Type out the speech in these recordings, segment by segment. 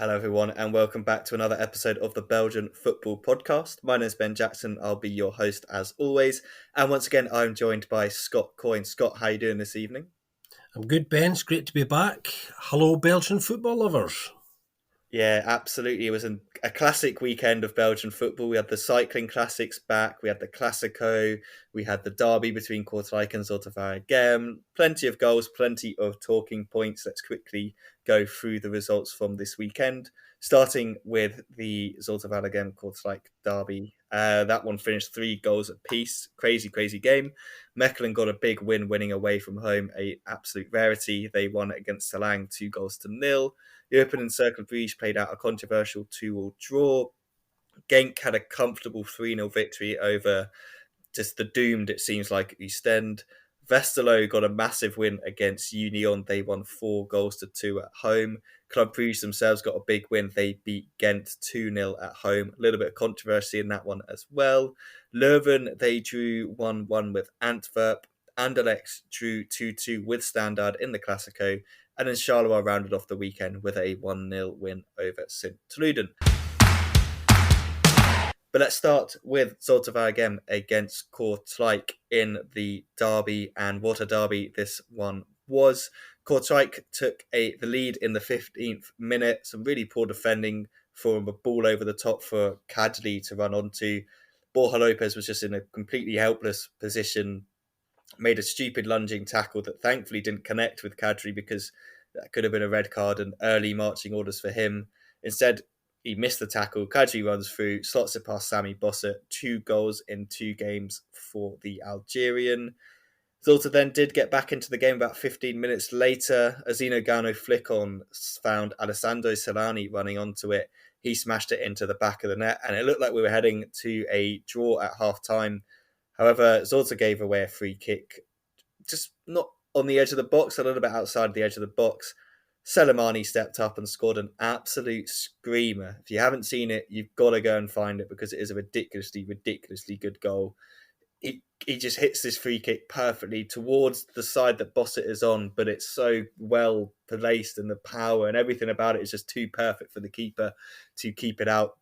Hello, everyone, and welcome back to another episode of the Belgian Football Podcast. My name is Ben Jackson. I'll be your host as always. And once again, I'm joined by Scott Coyne. Scott, how are you doing this evening? I'm good, Ben. It's great to be back. Hello, Belgian football lovers. Yeah, absolutely. It was a classic weekend of Belgian football. We had the cycling classics back. We had the clasico. We had the derby between Kortrijk and Zulte Waregem. Plenty of goals, plenty of talking points. Let's quickly go through the results from this weekend, starting with the Zulte Waregem Kortrijk derby. That one finished 3 goals apiece. Crazy, crazy game. Mechelen got a big win, winning away from home, a absolute rarity. They won against Salang 2 goals to 0. The opening Circle Brugge played out a controversial 2-2 draw. Genk had a comfortable 3-0 victory over just the doomed, it seems like, Ostend. Westerlo got a massive win against Union. They won 4 goals to 2 at home. Club Brugge themselves got a big win. They beat Gent 2-0 at home. A little bit of controversy in that one as well. Leuven, they drew 1-1 with Antwerp. Anderlecht drew 2-2 with Standard in the Clasico. And then Charleroi rounded off the weekend with a 1-0 win over Sint-Truiden. But let's start with Zulte Waregem against Kortrijk in the derby, and what a derby this one was. Kortrijk took the lead in the 15th minute. Some really poor defending from a ball over the top for Kadri to run onto. Borja Lopez was just in a completely helpless position, made a stupid lunging tackle that thankfully didn't connect with Kadri because that could have been a red card and early marching orders for him. Instead, he missed the tackle. Kadri runs through, slots it past Sami Bossert. 2 goals in 2 games for the Algerian. Zulte then did get back into the game about 15 minutes later. A Zino Gano flick on found Alessandro Solani running onto it. He smashed it into the back of the net, and it looked like we were heading to a draw at half time. However, Zulte gave away a free kick, just not on the edge of the box, a little bit outside the edge of the box. Selemani stepped up and scored an absolute screamer. If you haven't seen it, you've got to go and find it because it is a ridiculously, ridiculously good goal. He just hits this free kick perfectly towards the side that Bossett is on, but it's so well placed, and the power and everything about it is just too perfect for the keeper to keep it out.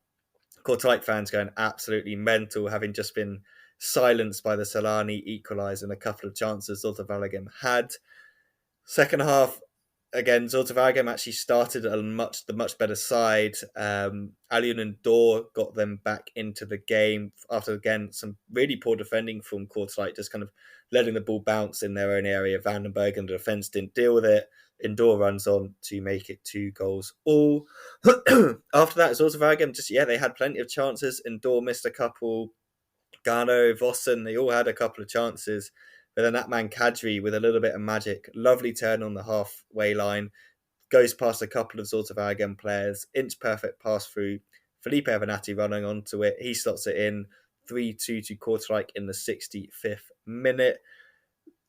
Kortrijk fans going absolutely mental, having just been silenced by the Solani equaliser and a couple of chances Zulte Waregem had. Second half, again, Zulte Waregem actually started the much better side. Alioun and Dor got them back into the game after, again, some really poor defending from Kortrijk, just kind of letting the ball bounce in their own area. Vandenberg and the defence didn't deal with it. Indoor runs on to make it 2 goals all. After that, Zulte Waregem they had plenty of chances. Indoor missed a couple. Gano, Vossen, they all had a couple of chances. But then that man Kadri, with a little bit of magic, lovely turn on the halfway line, goes past a couple of Zulte Waregem players, inch perfect pass through. Felipe Avenatti running onto it. He slots it in 3-2 to Kortrijk in the 65th minute.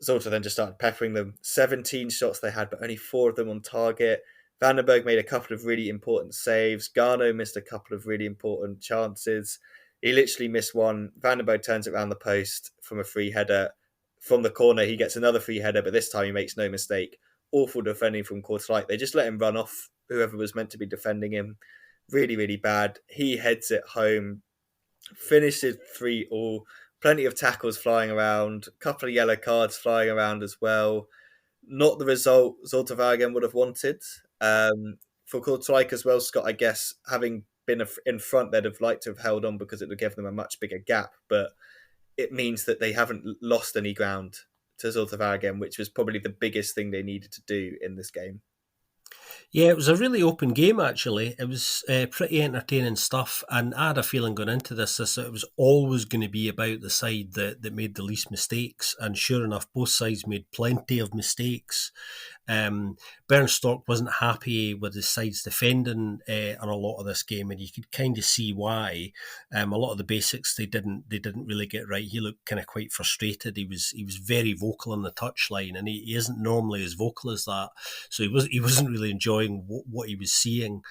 Zulte then just started peppering them. 17 shots they had, but only 4 of them on target. Vandenberg made a couple of really important saves. Gano missed a couple of really important chances. He literally missed one. Vandenberg turns it around the post from a free header. From the corner, he gets another free header, but this time he makes no mistake. Awful defending from Kortrijk. They just let him run off whoever was meant to be defending him. Really, really bad. He heads it home, finishes 3-3. Plenty of tackles flying around, a couple of yellow cards flying around as well. Not the result Zulte Waregem would have wanted. For Kortrijk as well, Scott, I guess, having been in front, they'd have liked to have held on because it would give them a much bigger gap, but it means that they haven't lost any ground to Zulte Waregem, which was probably the biggest thing they needed to do in this game. Yeah, it was a really open game, actually. It was pretty entertaining stuff, and I had a feeling going into this it was always going to be about the side that made the least mistakes, and sure enough, both sides made plenty of mistakes. Bernstorff wasn't happy with his side's defending on a lot of this game, and you could kind of see why. A lot of the basics they didn't really get right. He looked kind of quite frustrated. He was very vocal on the touchline, and he isn't normally as vocal as that, so he wasn't really enjoying what he was seeing.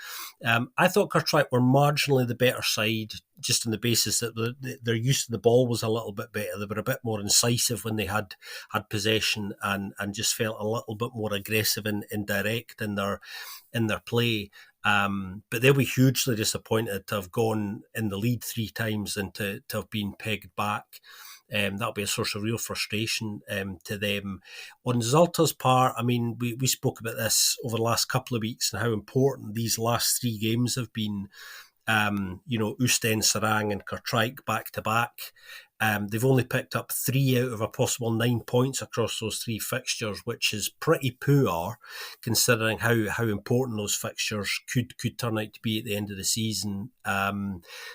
I thought Kortrijk were marginally the better side, just on the basis that their use of the ball was a little bit better. They were a bit more incisive when they had possession, and just felt a little bit more aggressive and direct in their play. But they'll be hugely disappointed to have gone in the lead 3 times and to have been pegged back. That'll be a source of real frustration to them. On Zalta's part, I mean, we spoke about this over the last couple of weeks and how important these last 3 games have been. Oostende, Sarang, and Kortrijk back to back. They've only picked up 3 out of a possible 9 points across those 3 fixtures, which is pretty poor considering how important those fixtures could turn out to be at the end of the season.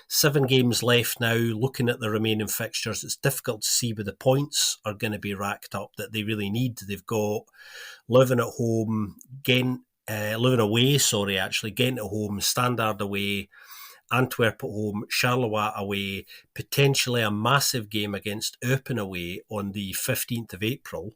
7 games left now. Looking at the remaining fixtures, it's difficult to see where the points are going to be racked up that they really need. They've got Leuven at home, Ghent, Leuven away, Ghent at home, Standard away, Antwerp at home, Charleroi away, potentially a massive game against Eupen away on the 15th of April.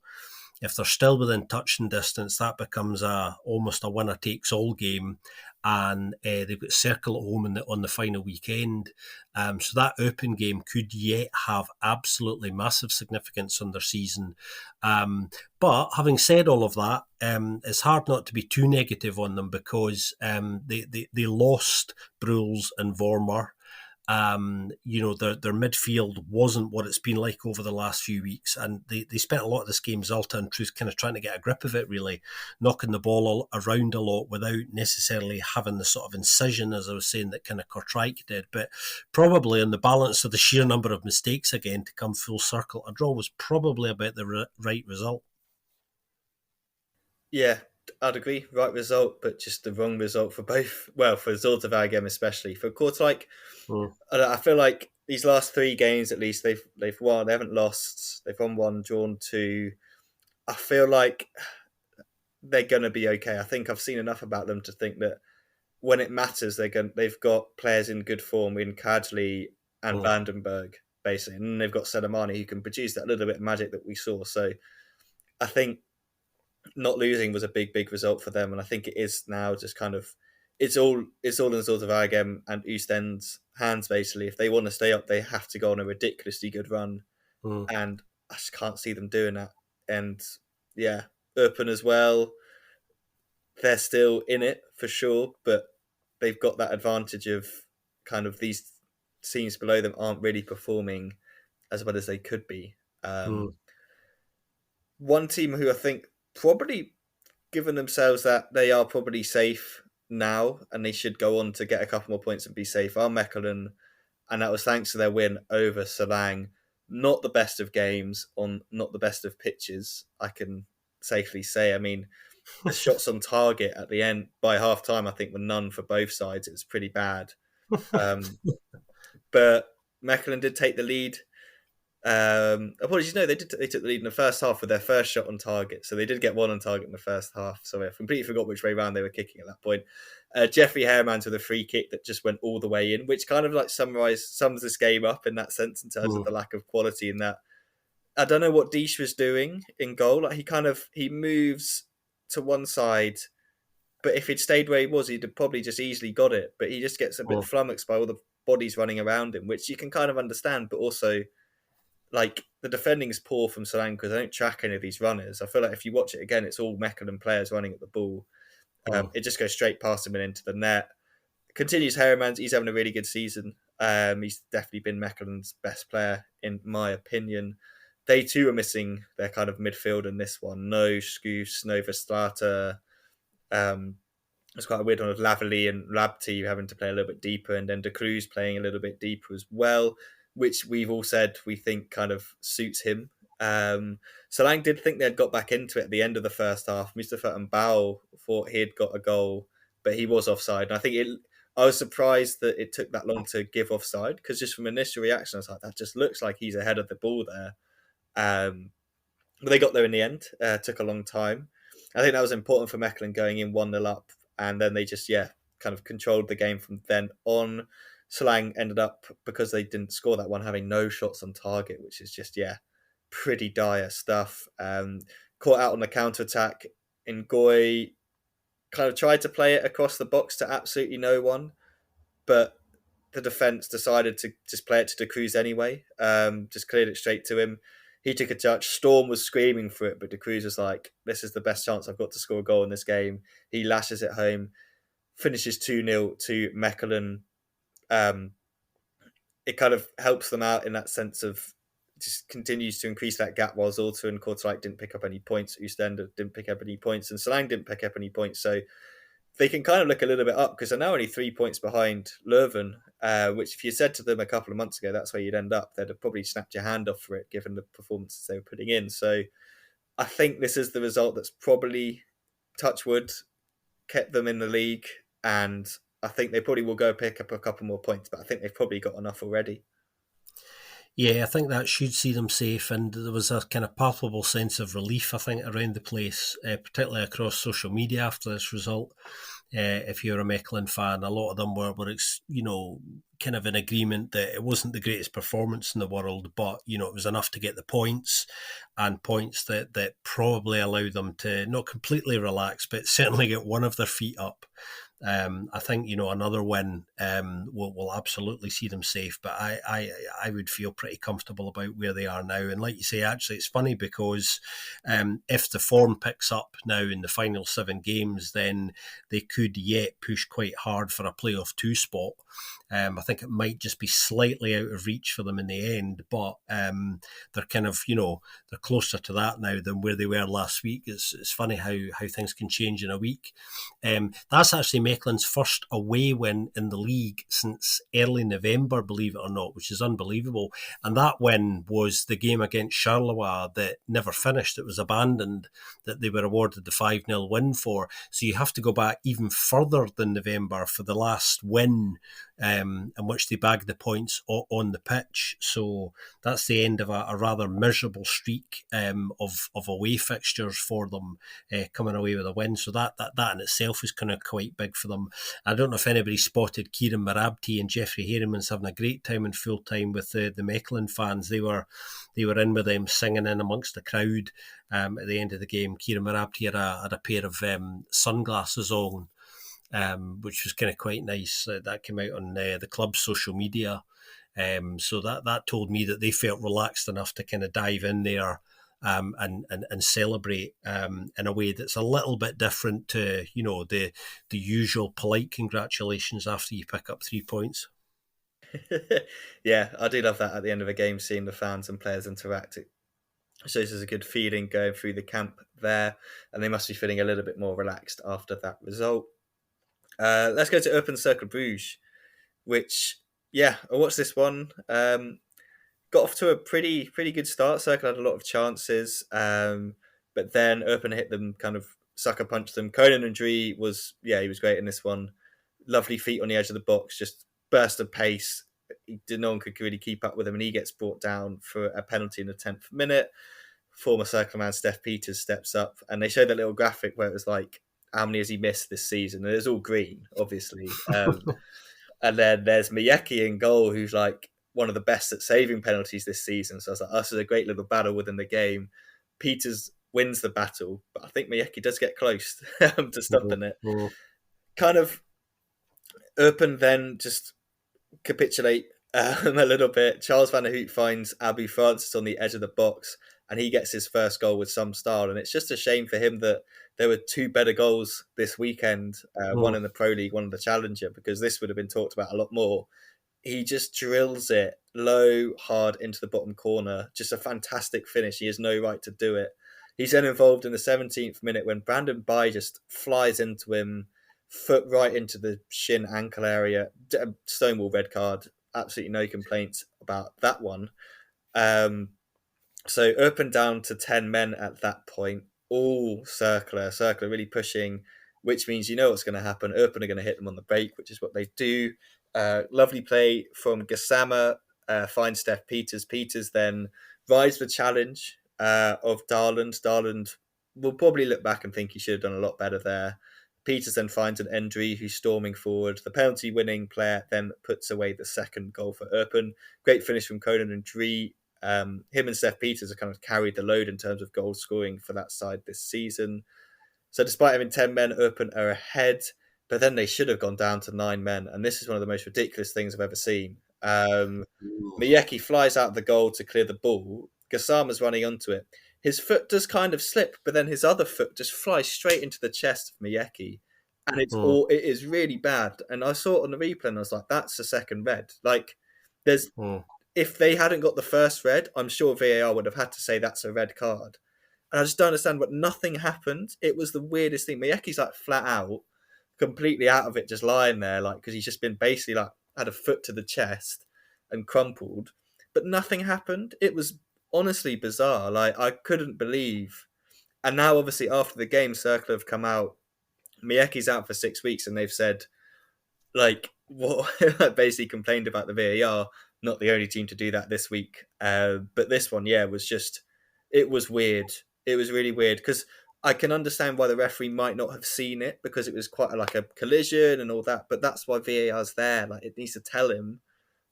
If they're still within touching distance, that becomes almost a winner-takes-all game. And they've got Circle at home on the final weekend. So that Eupen game could yet have absolutely massive significance on their season. But having said all of that, it's hard not to be too negative on them because they lost Bruls and Vormer. Their midfield wasn't what it's been like over the last few weeks, and they spent a lot of this game, Zalta in truth, kind of trying to get a grip of it, really, knocking the ball around a lot without necessarily having the sort of incision, as I was saying, that kind of Kortrijk did. But probably on the balance of the sheer number of mistakes, again, to come full circle, a draw was probably about the right result. Yeah, I'd agree. Right result, but just the wrong result for both. Well, for Zulte Waregem especially. For Kortrijk, I feel like these last 3 games at least they've won. They haven't lost. They've won 1, drawn 2. I feel like they're gonna be okay. I think I've seen enough about them to think that when it matters, they've got players in good form in Kadley and Vandenberg basically, and they've got Selemani who can produce that little bit of magic that we saw. So I think not losing was a big result for them, and I think it is now just kind of it's all in sort of Waregem and Oostende's hands basically. If they want to stay up, they have to go on a ridiculously good run, and I just can't see them doing that. And yeah, Eupen as well. They're still in it for sure, but they've got that advantage of kind of these teams below them aren't really performing as well as they could be. One team who I think probably given themselves that they are probably safe now and they should go on to get a couple more points and be safe are Mechelen, and that was thanks to their win over Sarang. Not the best of games on not the best of pitches, I can safely say. I mean, the shots on target at the end by half time, I think, were none for both sides. It was pretty bad. But Mechelen did take the lead. Apologies, no, they did. They took the lead in the first half with their first shot on target, so they did get 1 on target in the first half. So I completely forgot which way round they were kicking at that point. Jeffrey Hairmans with a free kick that just went all the way in, which kind of like sums this game up in that sense in terms of the lack of quality. In that, I don't know what Deesh was doing in goal. Like he moves to one side, but if he'd stayed where he was, he'd have probably just easily got it. But he just gets a bit flummoxed by all the bodies running around him, which you can kind of understand, but also like the defending is poor from Solanke because I don't track any of these runners. I feel like if you watch it again, it's all Mechelen players running at the ball. It just goes straight past him and into the net. Continues Heremans. He's having a really good season. He's definitely been Mechelen's best player, in my opinion. They too are missing their kind of midfield in this one. No Scoos, no Verstraete. It's quite a weird one with Lavely and Labti having to play a little bit deeper, and then De Cruz playing a little bit deeper as well, which we've all said we think kind of suits him. Solanke did think they'd got back into it at the end of the first half. Mustafa and Bao thought he'd got a goal, but he was offside. And I was surprised that it took that long to give offside because just from initial reaction, I was like, that just looks like he's ahead of the ball there. But they got there in the end. Took a long time. I think that was important for Mechelen going in 1-0 up, and then they just kind of controlled the game from then on. Solanke ended up, because they didn't score that one, having no shots on target, which is just pretty dire stuff. Caught out on the counter attack. Ngoy kind of tried to play it across the box to absolutely no one, but the defence decided to just play it to De Cruz anyway. Just cleared it straight to him. He took a touch. Storm was screaming for it, but De Cruz was like, this is the best chance I've got to score a goal in this game. He lashes it home. finishes 2-0 to Mechelen. Um, it kind of helps them out in that sense of just continues to increase that gap while Zulte and Kortrijk didn't pick up any points. Oostende didn't pick up any points, and Solang didn't pick up any points. So they can kind of look a little bit up because they're now only 3 points behind Leuven, which if you said to them a couple of months ago that's where you'd end up, they'd have probably snapped your hand off for it given the performances they were putting in. So I think this is the result that's probably, touch wood, kept them in the league, and I think they probably will go pick up a couple more points, but I think they've probably got enough already. Yeah, I think that should see them safe, and there was a kind of palpable sense of relief, I think, around the place, particularly across social media after this result. If you're a Mechelen fan, a lot of them were kind of in agreement that it wasn't the greatest performance in the world, but it was enough to get the points, and points that probably allowed them to not completely relax, but certainly get one of their feet up. I think another win will absolutely see them safe, but I would feel pretty comfortable about where they are now. And like you say, actually, it's funny because if the form picks up now in the final 7 games, then they could yet push quite hard for a playoff 2 spot. I think it might just be slightly out of reach for them in the end, but they're kind of they're closer to that now than where they were last week. It's funny how things can change in a week. That's actually Mechelen's first away win in the league since early November, believe it or not, which is unbelievable. And that win was the game against Charleroi that never finished. It was abandoned, that they were awarded the 5-0 win for. So you have to go back even further than November for the last win in which they bagged the points on the pitch. So that's the end of a rather miserable streak of away fixtures for them, coming away with a win. So that in itself is kind of quite big for them. I don't know if anybody spotted Kieran Marabti and Jeffrey Harriman's having a great time in full time with the Mechelen fans. They were in with them singing in amongst the crowd at the end of the game. Kieran Marabti had a pair of sunglasses on, which was kind of quite nice. That came out on the club's social media. So that told me that they felt relaxed enough to kind of dive in there and celebrate in a way that's a little bit different to the usual polite congratulations after you pick up 3 points. Yeah, I do love that at the end of a game, seeing the fans and players interact. It shows there's a good feeling going through the camp there, and they must be feeling a little bit more relaxed after that result. Let's go to Open Circle Bruges, which, yeah, I watched this one. Got off to a pretty good start. Circle had a lot of chances, but then Open hit them, kind of sucker punched them. Conan and Dree he was great in this one. Lovely feet on the edge of the box, just burst of pace. No one could really keep up with him, and he gets brought down for a penalty in the 10th minute. Former Circle man Steph Peters steps up, and they showed that little graphic where it was like, how many has he missed this season? And it was all green, obviously. And then there's Miyeki in goal, who's like one of the best at saving penalties this season. So I was like, this is a great little battle within the game. Peters wins the battle, but I think Miyeki does get close to stopping it. Kind of Open then just capitulate a little bit. Charles Van der Hout finds Abu Francis on the edge of the box, and he gets his first goal with some style. And it's just a shame for him that there were 2 better goals this weekend, one in the Pro League, one in the Challenger, because this would have been talked about a lot more. He just drills it low, hard into the bottom corner. Just a fantastic finish. He has no right to do it. He's then involved in the 17th minute when Brandon Bai just flies into him, foot right into the shin ankle area. Stonewall red card. Absolutely no complaints about that one. So Open down to 10 men at that point. All circular really pushing, which means what's going to happen. Open are going to hit them on the break, which is what they do. Lovely play from Gassama, finds Steph Peters. Peters then rides the challenge of Darland. Darland will probably look back and think he should have done a lot better there. Peters then finds an Endry who's storming forward. The penalty-winning player then puts away the second goal for Open. Great finish from Conan and Dree. Him and Steph Peters have kind of carried the load in terms of goal scoring for that side this season. So despite having 10 men, Open are ahead, but then they should have gone down to 9 men. And this is one of the most ridiculous things I've ever seen. Miyeki flies out of the goal to clear the ball. Gassama's running onto it. His foot does kind of slip, but then his other foot just flies straight into the chest of Miyeki. and mm, it is really bad. And I saw it on the replay, and I was like, that's the second red. Like, there's mm, if they hadn't got the first red, I'm sure VAR would have had to say that's a red card. And I just don't understand. But nothing happened. It was the weirdest thing. Miyeki's like flat out, completely out of it, just lying there, like because he's just been basically like had a foot to the chest and crumpled, but nothing happened. It was honestly bizarre. Like I couldn't believe. And now, obviously, after the game, Circle have come out. Miyeki's out for 6 weeks, and they've said like what basically complained about the VAR. Not the only team to do that this week, but this one, yeah, was just it was weird. It was really weird because I can understand why the referee might not have seen it because it was quite like a collision and all that. But that's why VAR's there. Like it needs to tell him,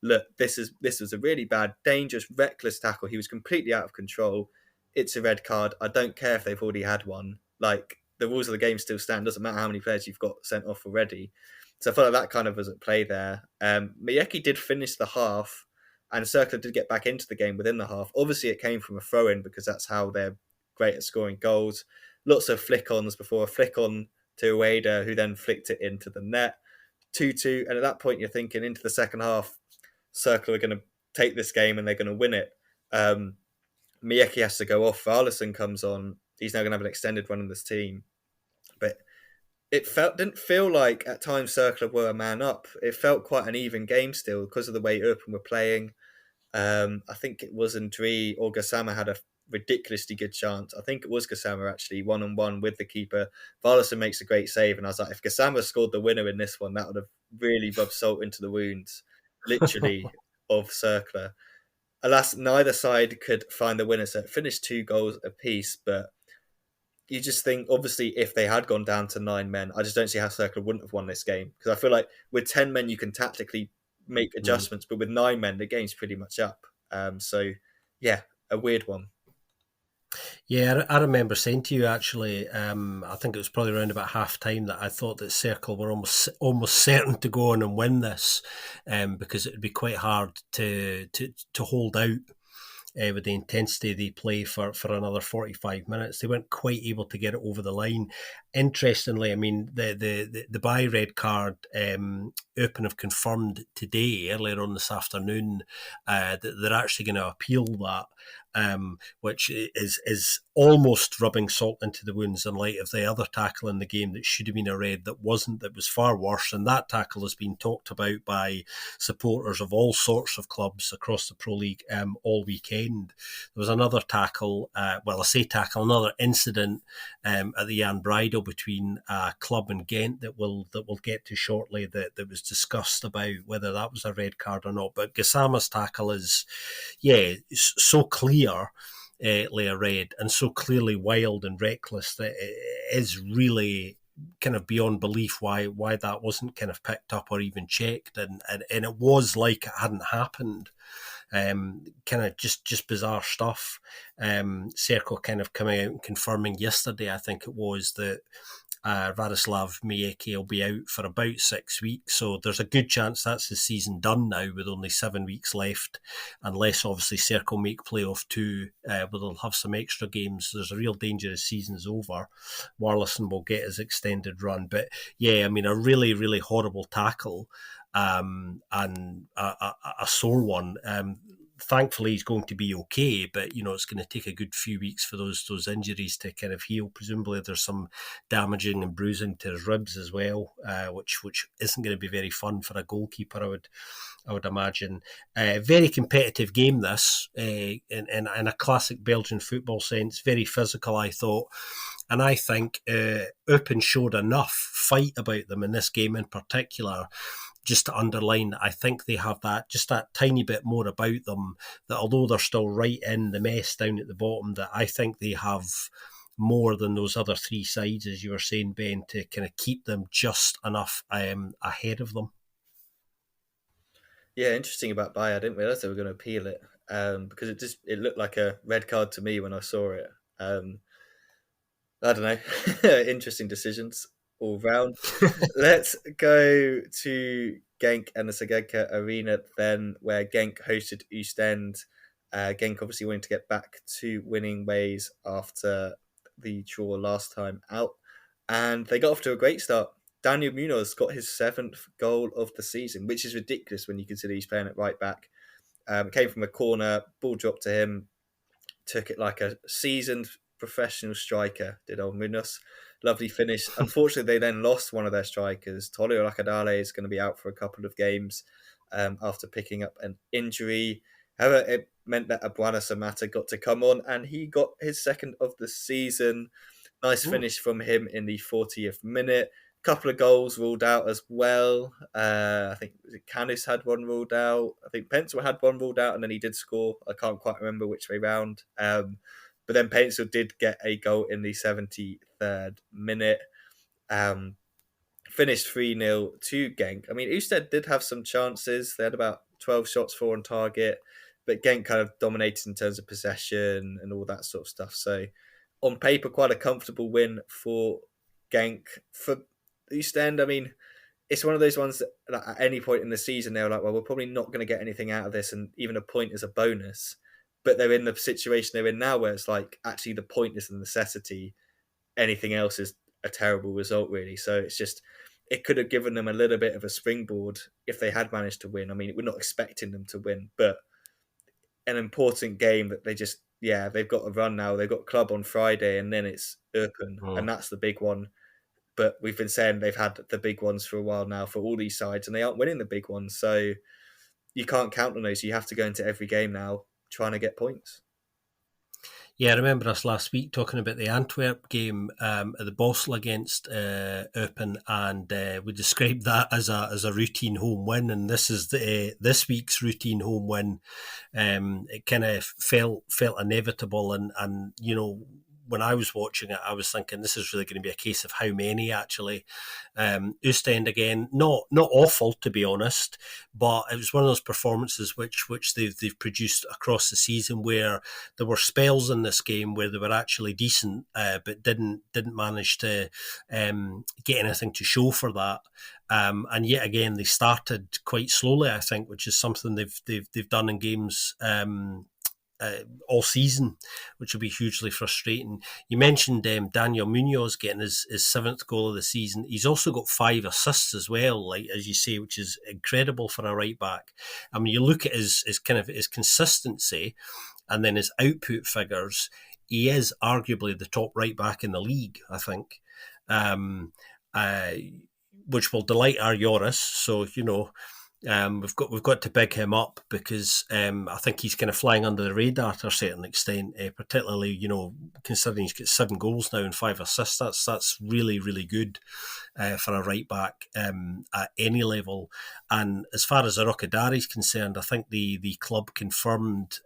look, this was a really bad, dangerous, reckless tackle. He was completely out of control. It's a red card. I don't care if they've already had one. Like the rules of the game still stand. Doesn't matter how many players you've got sent off already. So I felt like that kind of was at play there. Miyeki did finish the half, and Circler did get back into the game within the half. Obviously, it came from a throw in because that's how they're great at scoring goals. Lots of flick ons before a flick on to Ueda, who then flicked it into the net. 2-2. And at that point, you're thinking into the second half, Circle are going to take this game and they're going to win it. Miyeki has to go off. Varlason comes on. He's now going to have an extended run in this team. But it didn't feel like at times Circle were a man up. It felt quite an even game still because of the way Open were playing. I think it was Ndri or Gassama had a ridiculously good chance. I think it was Gassama actually, 1-on-1 with the keeper. Varlason makes a great save, and I was like, if Gassama scored the winner in this one, that would have really rubbed salt into the wounds, literally, of Circler. Alas, neither side could find the winner, so it finished 2 goals apiece, but you just think, obviously, if they had gone down to 9 men, I just don't see how Circle wouldn't have won this game. Because I feel like with 10 men, you can tactically make mm. adjustments, but with 9 men, the game's pretty much up. So, yeah, a weird one. Yeah, I remember saying to you actually. I think it was probably around about half time that I thought that Circle were almost certain to go on and win this, because it would be quite hard to hold out with the intensity they play for another 45 minutes. They weren't quite able to get it over the line. Interestingly, I mean, the by red card, Open have confirmed today, earlier on this afternoon, that they're actually going to appeal that. Which is almost rubbing salt into the wounds in light of the other tackle in the game that should have been a red that wasn't, that was far worse. And that tackle has been talked about by supporters of all sorts of clubs across the Pro League all weekend. There was another tackle, another incident at the Jan Bridal between Club and Gent that we'll get to shortly that was discussed about whether that was a red card or not. But Gassama's tackle is, yeah, so clear, a red, and so clearly wild and reckless that it is really kind of beyond belief why that wasn't kind of picked up or even checked, and it was like it hadn't happened. Kind of just bizarre stuff. Circle kind of coming out and confirming yesterday, I think it was, that Radislav Mijeki will be out for about 6 weeks, so there's a good chance that's the season done now with only 7 weeks left, unless obviously Circle make playoff 2, where they'll have some extra games. There's a real danger his season's over. Warlison will get his extended run, but yeah, I mean, a really, really horrible tackle, and a sore one. Thankfully he's going to be okay, but it's going to take a good few weeks for those injuries to kind of heal. Presumably there's some damaging and bruising to his ribs as well, which isn't going to be very fun for a goalkeeper, I would imagine. Very competitive game this, in a classic Belgian football sense. Very physical, I thought. And I think Open showed enough fight about them in this game in particular, just to underline, I think they have that tiny bit more about them, that although they're still right in the mess down at the bottom, that I think they have more than those other 3 sides, as you were saying, Ben, to kind of keep them just enough ahead of them. Yeah, interesting about Bayer. I didn't realize they were going to appeal it because it looked like a red card to me when I saw it. I don't know. Interesting decisions all round. Let's go to Genk and the Sageka Arena then, where Genk hosted Oostend. Genk obviously wanting to get back to winning ways after the draw last time out. And they got off to a great start. Daniel Munoz got his 7th goal of the season, which is ridiculous when you consider he's playing at right back. It came from a corner, ball dropped to him, took it like a seasoned professional striker, did old Munoz. Lovely finish. Unfortunately, they then lost one of their strikers. Tolio Lakadale is going to be out for a couple of games after picking up an injury. However, it meant that Abuana Samata got to come on, and he got his 2nd of the season. Nice Mm. finish from him in the 40th minute. Couple of goals ruled out as well. I think Canis had one ruled out. I think Pencil had one ruled out, and then he did score. I can't quite remember which way round. But then Pencil did get a goal in the 73rd minute. Finished 3-0 to Genk. I mean, Usted did have some chances. They had about 12 shots, 4 on target, but Genk kind of dominated in terms of possession and all that sort of stuff. So, on paper, quite a comfortable win for Genk. For Ostend, I mean, it's one of those ones that like, at any point in the season, they're like, well, we're probably not going to get anything out of this, and even a point is a bonus. But they're in the situation they're in now where it's like, actually, the point is a necessity. Anything else is a terrible result, really. So it's just, it could have given them a little bit of a springboard if they had managed to win. I mean, we're not expecting them to win, but an important game that they just, yeah, they've got a run now. They've got Club on Friday, and then it's Eupen, and Mm. that's the big one. But we've been saying they've had the big ones for a while now for all these sides, and they aren't winning the big ones. So you can't count on those. You have to go into every game now trying to get points. Yeah, I remember us last week talking about the Antwerp game at the Bosel against Eupen, and we described that as a routine home win, and this is this week's routine home win. It kind of felt inevitable, and you know, when I was watching it, I was thinking this is really going to be a case of how many actually. Ostend again, not awful to be honest, but it was one of those performances which they've produced across the season where there were spells in this game where they were actually decent, but didn't manage to get anything to show for that. And yet again, they started quite slowly, I think, which is something they've done in games all season, which will be hugely frustrating. You mentioned Daniel Munoz getting his 7th goal of the season. He's also got 5 assists as well, like as you say, which is incredible for a right back. I mean, you look at his kind of his consistency and then his output figures. He is arguably the top right back in the league, I think. Um, uh, which will delight our Joris. So you know, we've got to big him up because I think he's kind of flying under the radar to a certain extent, particularly you know considering he's got 7 goals now and 5 assists. That's really good for a right back at any level. And as far as Arokadari is concerned, I think the club confirmed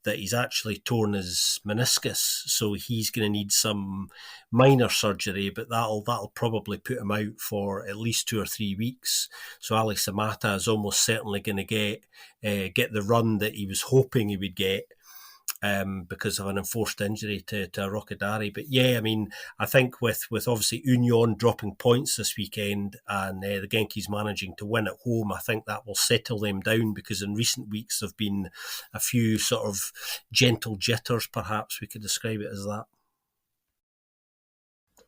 that he's actually torn his meniscus, so he's going to need some minor surgery, but that'll probably put him out for at least 2 or 3 weeks. So Ali Samata is almost certainly going to get the run that he was hoping he would get. Because of an enforced injury to Rockadari. But yeah, I mean, I think with obviously Union dropping points this weekend and the Genkies managing to win at home, I think that will settle them down because in recent weeks there have been a few sort of gentle jitters, perhaps we could describe it as that.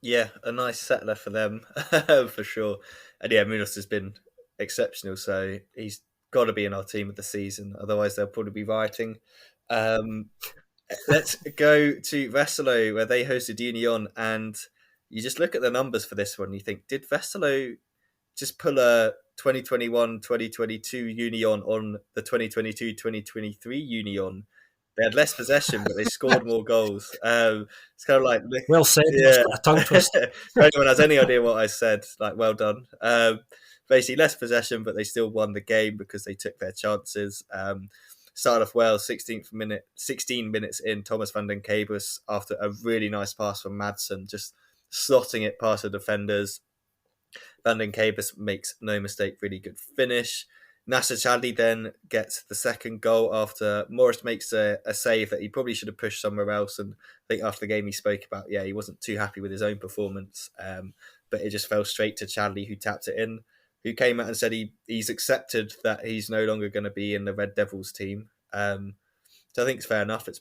Yeah, a nice settler for them, for sure. And yeah, Munoz has been exceptional, so he's got to be in our team of the season. Otherwise, they'll probably be rioting. Um, let's go to Westerlo, where they hosted Union, and you just look at the numbers for this one. You think, did Westerlo just pull a 2021-2022 Union on the 2022-2023 Union? They had less possession, but they scored more goals. It's kind of like, Well said, that's yeah. quite a tongue twister. If anyone has any idea what I said, like, well done. Basically, less possession, but they still won the game because they took their chances. Started off well, 16 minutes in, Thomas van den Kabus, after a really nice pass from Madsen, just slotting it past the defenders. Van den Kabus makes no mistake, really good finish. Nasser Chadli then gets the 2nd goal after Morris makes a save that he probably should have pushed somewhere else. And I think after the game he spoke about, yeah, he wasn't too happy with his own performance, but it just fell straight to Chadli, who tapped it in, who came out and said he's accepted that he's no longer going to be in the Red Devils team. So I think it's fair enough. It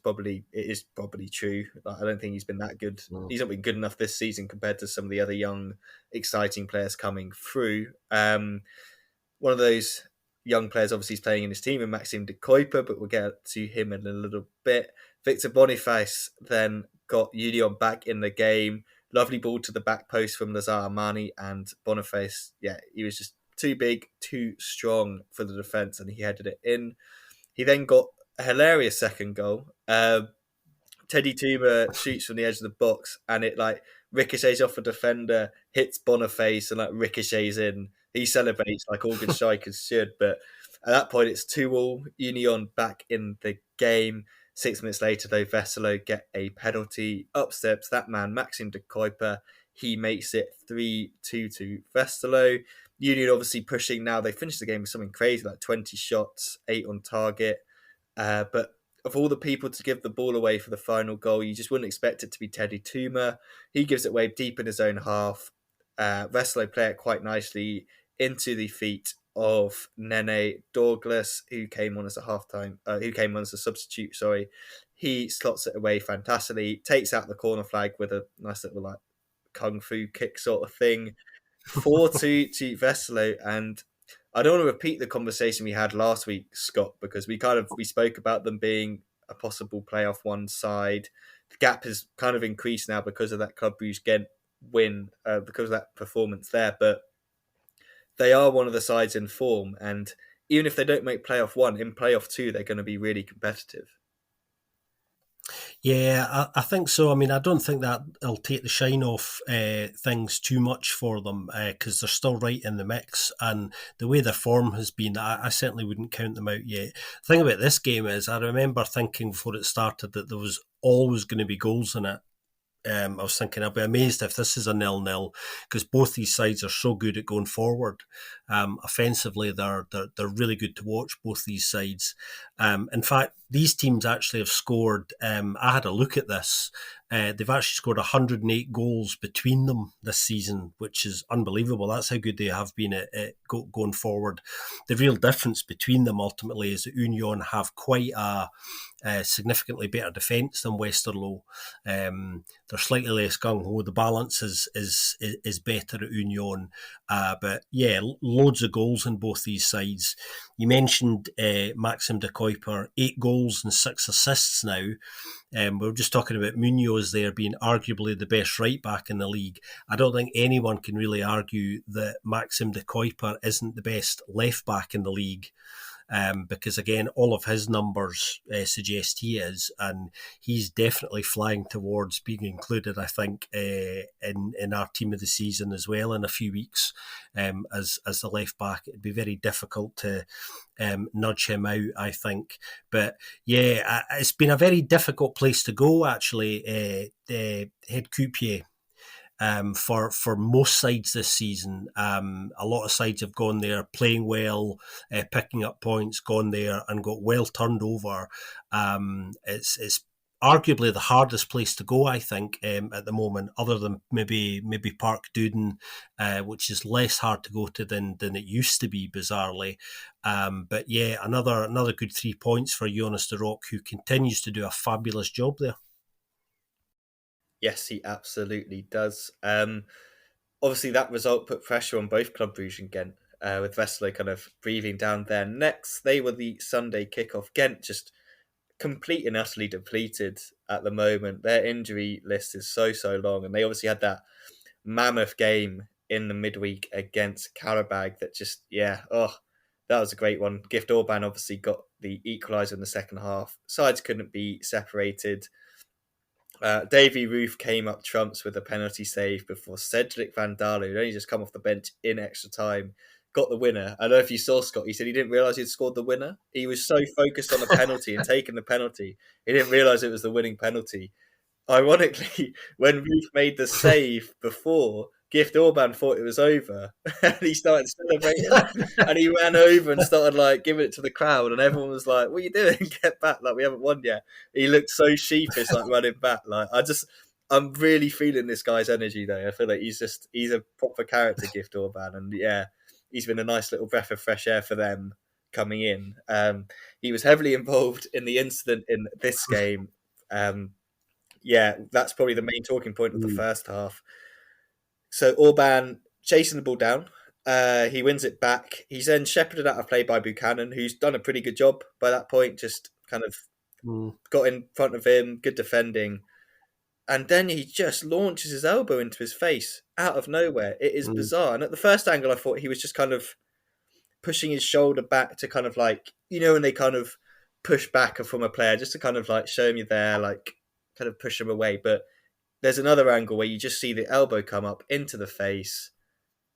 is probably true. Like, I don't think he's been that good. Mm. He's not been good enough this season compared to some of the other young, exciting players coming through. One of those young players obviously is playing in his team, and Maxime de Kuiper, but we'll get to him in a little bit. Victor Boniface then got Union back in the game. Lovely ball to the back post from Lazar Armani, and Boniface, yeah, he was just too big, too strong for the defence, and he headed it in. He then got a hilarious second goal. Teddy Tuma shoots from the edge of the box, and it like ricochets off a defender, hits Boniface, and like ricochets in. He celebrates like all good strikers should, but at that point it's 2-2. Union back in the game. 6 minutes later, though, Westerlo get a penalty. Up steps that man, Maxime de Kuiper. He makes it 3-2 to Westerlo. Union obviously pushing now. They finished the game with something crazy, like 20 shots, 8 on target. But of all the people to give the ball away for the final goal, you just wouldn't expect it to be Teddy Tuma. He gives it away deep in his own half. Westerlo play it quite nicely into the feet of Nene Douglas, who came on as a substitute. Sorry, he slots it away fantastically, takes out the corner flag with a nice little like kung fu kick sort of thing. 4-2 to Westerlo, and I don't want to repeat the conversation we had last week, Scott, because we spoke about them being a possible playoff one side. The gap has kind of increased now because of that Club Brugge Gent win, because of that performance there. But they are one of the sides in form, and even if they don't make playoff one, in playoff two, they're going to be really competitive. Yeah, I think so. I mean, I don't think that will take the shine off things too much for them because they're still right in the mix. And the way their form has been, I certainly wouldn't count them out yet. The thing about this game is, I remember thinking before it started that there was always going to be goals in it. I was thinking I'll be amazed if this is a 0-0 because both these sides are so good at going forward. Offensively, they're really good to watch. Both these sides. In fact, these teams actually have scored. I had a look at this. They've actually scored 108 goals between them this season, which is unbelievable. That's how good they have been at going forward. The real difference between them ultimately is that Union have quite a significantly better defence than Westerlo. They're slightly less gung ho. The balance is better at Union, but yeah, loads of goals in both these sides. You mentioned Maxim de Kuiper, 8 goals and 6 assists now. We were just talking about Munoz there being arguably the best right back in the league. I don't think anyone can really argue that Maxim de Kuiper isn't the best left back in the league. Because again, all of his numbers suggest he is, and he's definitely flying towards being included. I think in our team of the season as well in a few weeks as the left back. It'd be very difficult to nudge him out, I think. But yeah, it's been a very difficult place to go actually. Head Coupier for most sides this season. A lot of sides have gone there playing well, picking up points, gone there and got well turned over. It's arguably the hardest place to go, I think, at the moment, other than maybe Park Duden, which is less hard to go to than it used to be, bizarrely. But yeah, another good 3 points for Jonas de Rock, who continues to do a fabulous job there. Yes, he absolutely does. Obviously, that result put pressure on both Club Brugge and Ghent, with Westerlo kind of breathing down their necks. They were the Sunday kickoff. Ghent just complete and utterly depleted at the moment. Their injury list is so long, and they obviously had that mammoth game in the midweek against Karabag that just, that was a great one. Gift Orban obviously got the equaliser in the second half. Sides couldn't be separated. Davy Roof came up trumps with a penalty save before Cedric Van Dalo, who'd only just come off the bench in extra time, got the winner. I don't know if you saw Scott, he said he didn't realise he'd scored the winner. He was so focused on the penalty and taking the penalty, he didn't realise it was the winning penalty. Ironically, when Ruth made the save before, Gift Orban thought it was over, and he started celebrating, and he ran over and started like giving it to the crowd, and everyone was like, "What are you doing? Get back! Like we haven't won yet." He looked so sheepish, like running back. I'm really feeling this guy's energy though. I feel like he's a proper character, Gift Orban, and yeah, he's been a nice little breath of fresh air for them coming in. He was heavily involved in the incident in this game. Yeah, that's probably the main talking point of the Mm, first half. So Orban chasing the ball down. He wins it back. He's then shepherded out of play by Buchanan, who's done a pretty good job by that point, just kind of mm, got in front of him, good defending. And then he just launches his elbow into his face out of nowhere. It is mm, bizarre. And at the first angle, I thought he was just kind of pushing his shoulder back to kind of like, when they kind of push back from a player, just to kind of like show him you're there, like kind of push him away. But there's another angle where you just see the elbow come up into the face.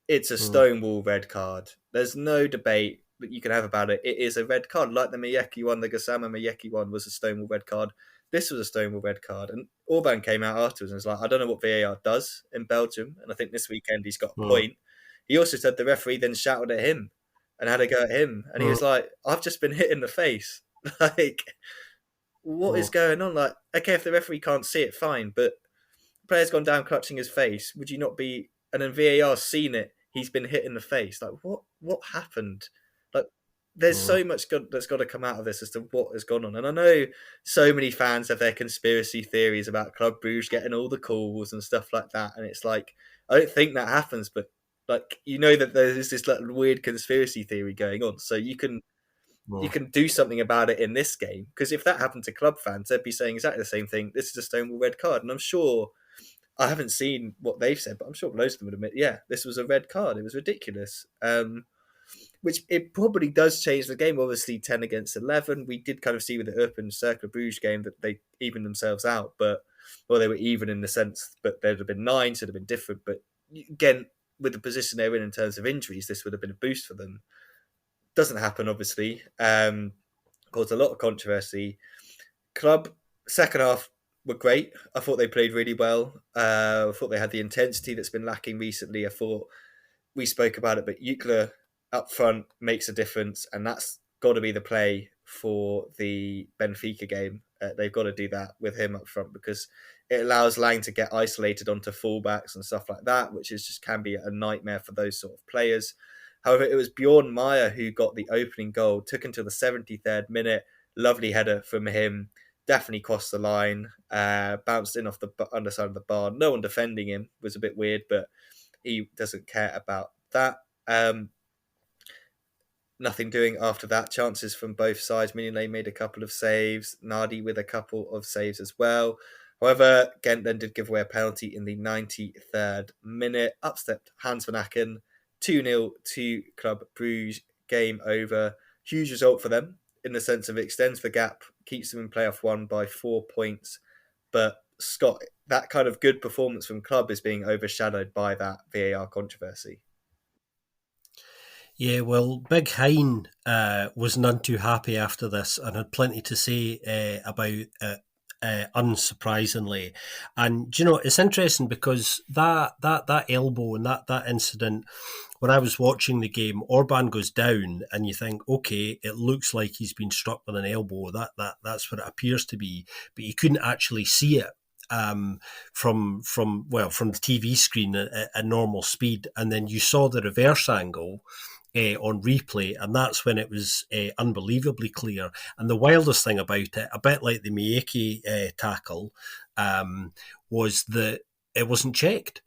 It's a mm, stonewall red card. There's no debate that you can have about it. It is a red card, like the Miyeki one, the Gasama Miyeki one was a stonewall red card. This was a stonewall red card, and Orban came out afterwards and was like, "I don't know what VAR does in Belgium," and I think this weekend he's got a mm, point. He also said the referee then shouted at him and had a go at him, and he mm, was like, "I've just been hit in the face." Like, what is mm, going on? Like, okay, if the referee can't see it, fine, but player's gone down clutching his face. Would you not be? And then VAR's seen it. He's been hit in the face. Like, what happened? Like, there's mm. so much that's got to come out of this as to what has gone on. And I know so many fans have their conspiracy theories about Club Brugge getting all the calls and stuff like that. And it's like, I don't think that happens, but like, that there's this like weird conspiracy theory going on. So you Mm. can do something about it in this game, because if that happened to club fans, they'd be saying exactly the same thing. This is a stonewall red card, and I'm sure, I haven't seen what they've said, but I'm sure most of them would admit, yeah, this was a red card. It was ridiculous. Which it probably does change the game. Obviously, 10 against 11. We did kind of see with the Open Cercle Bruges game that they evened themselves out, but, well, they were even in the sense, but there'd have been 9, so it'd have been different. But again, with the position they're in terms of injuries, this would have been a boost for them. Doesn't happen, obviously. Caused a lot of controversy. Club second half were great. I thought they played really well. I thought they had the intensity that's been lacking recently. I thought we spoke about it, but Eucla up front makes a difference, and that's got to be the play for the Benfica game. They've got to do that with him up front, because it allows Lang to get isolated onto fullbacks and stuff like that, which is just can be a nightmare for those sort of players. However, it was Bjorn Meyer who got the opening goal. Took until the 73rd minute. Lovely header from him. Definitely crossed the line. Bounced in off the underside of the bar. No one defending him. Was a bit weird, but he doesn't care about that. Nothing doing after that. Chances from both sides. Mignolet made a couple of saves. Nardi with a couple of saves as well. However, Gent then did give away a penalty in the 93rd minute. Up stepped Hans van Aken. 2-0 to Club Brugge. Game over. Huge result for them in the sense of it extends the gap, keeps them in playoff 1 by 4 points. But Scott, that kind of good performance from Club is being overshadowed by that VAR controversy. Yeah, well, Big Hein was none too happy after this and had plenty to say about it, unsurprisingly. And do you know, it's interesting because that elbow and that incident, when I was watching the game, Orban goes down, and you think, okay, it looks like he's been struck with an elbow. That's what it appears to be, but you couldn't actually see it from the TV screen at normal speed, and then you saw the reverse angle on replay, and that's when it was unbelievably clear. And the wildest thing about it, a bit like the Miyake tackle, was that it wasn't checked.